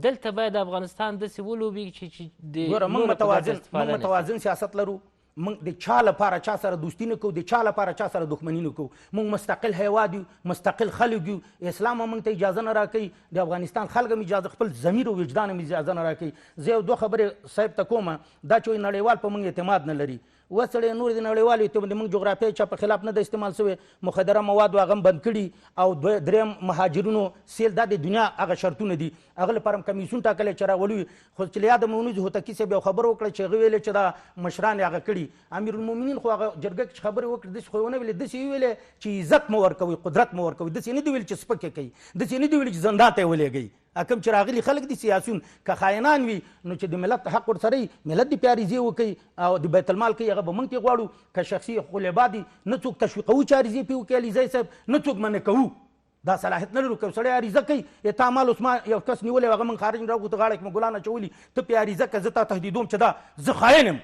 دلته باید افغانستان داسې ولوبېږي چې د موږ متوازن سیاست لرو موږ د چا لپاره چا سره دوستي نه کوو د چا لپاره چا سره دښمني نه کوو موږ مستقل هیواد یو مستقل خلک یو اسلام هم موږ ته اجازه نه راکوي د افغانستان خلک هم اجازه خپل ضمیر او وجدان هم اجازه نه راکوي زه یو 2 خبرې صاحب ته کوم دا چې نړیوال په موږ اعتماد نه لري وسړی نور د نړیوالو اعتماد موږ جغرافیایي چا په خلاف نه د استعمال شوی مخدره مواد هغه هم بند کړي او دریم مهاجرینو سیل دا د دنیا هغه شرطونه دي هغه لپاره هم کمیسیون ټاکلی چې راولي خو چې له یاده مې ونیسو هوتکي صاحب یو خبره وکړه چې هغه ویلې چې دا مشران یې هغه کړي امیر المؤمنین خو هغه جرګه کې خبرې وکړې داسې خو ونه ویلې داسې یې ویلې چې عزت مو ورکوي قدرت مو ورکوي داسې نه دي ویلي چې سپکې کوي داسې نه دي ویلي چې زندان ته یې ولېږئ کوم چې راغلي خلک دي سیاسیون که خاینان وي نو چې د ملت حق ورسره ملت د پیاریزې وکوي او د بیت المال کوي هغه به موږ ترې غواړو که شخصي خلبا دي نه څوک تشویقوو چې عریضې پرې وکړي علیزی صاحب نه څوک منع کوو دا صلاحیت نه لرو که سړی عریضه کوي تا مال اوس ما یو کس نیولی هغه موږ خارج راوغوته غاړه کې مو ګلان اچولي ته پرې عریضه که زه تا تهدیدوم چې دا زه خاین یم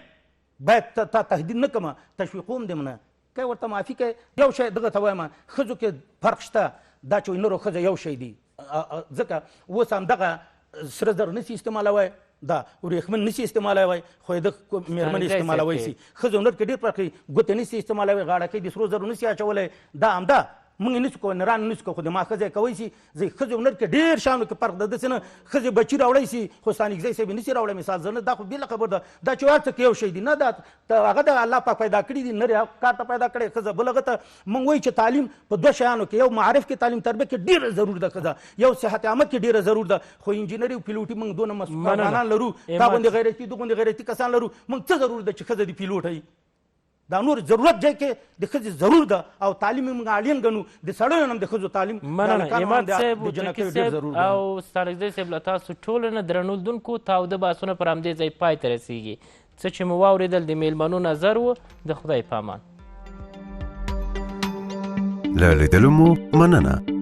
باید تا تهدید نه کړم تشویقوم دې نه که ورته معافي کوي یو شی دغه ته وایم ښځو کې فرق شته دا چې نر او ښځه یو شی دي ځکه اوس همدغه سره زر نشي استعمالوی دا ورېښمن نشي استعمالوی خو د مېرمنې استعمالوی شي ښځو نر کې ډېر فرق دی ګوتې نشي استعمالوی غاړه کې د سرو زرو نشي اچولی دا همدا موږ نشو کولی نران نشو کوو خو د ما ښځه کوی شي زه ښځو نر کې ډېر شیانو کې فرق ده داسې نه ښځې بچي راوړی شي خو ستانکزی صاحب یې نشي راوړی مثال زه نه دا خو بېله خبر ده دا چې هر څه کې یو شی دي نه دا هغه د الله پاک پیدا کړي دي نر کار ته پیدا کړی ښځه بل هغه ته موږ وایو چې تعلیم په 2 شیانو کې یو معرف کې تعلیم تربیه کې ډېره ضرور ده ښځه یو صحت عامه کې ډېره ضرور ده خو انجینري او پیلوټي موږ دونه مسؤلان لرو تا غوندې غیرتي دغوندې غیرتي کسان لرو موږ څه ضرور ده چې ښځه د پیلوټ وي دا نور ضرورت ځای کې د ښځې ضرور ده او تعلیم موږ اړین ګڼو د سړیو هم د ښځو تعلیم مننه اماد صاحب وترکي صاحب او ستانکزی صاحب له تاسو ټولو نه درنو لیدونکو تاوده بحثونه پر همدې ځای پای ته رسیږي څه چې مو واورېدل د میلمنو نظر و د خدای په امان له لیدلو مو مننه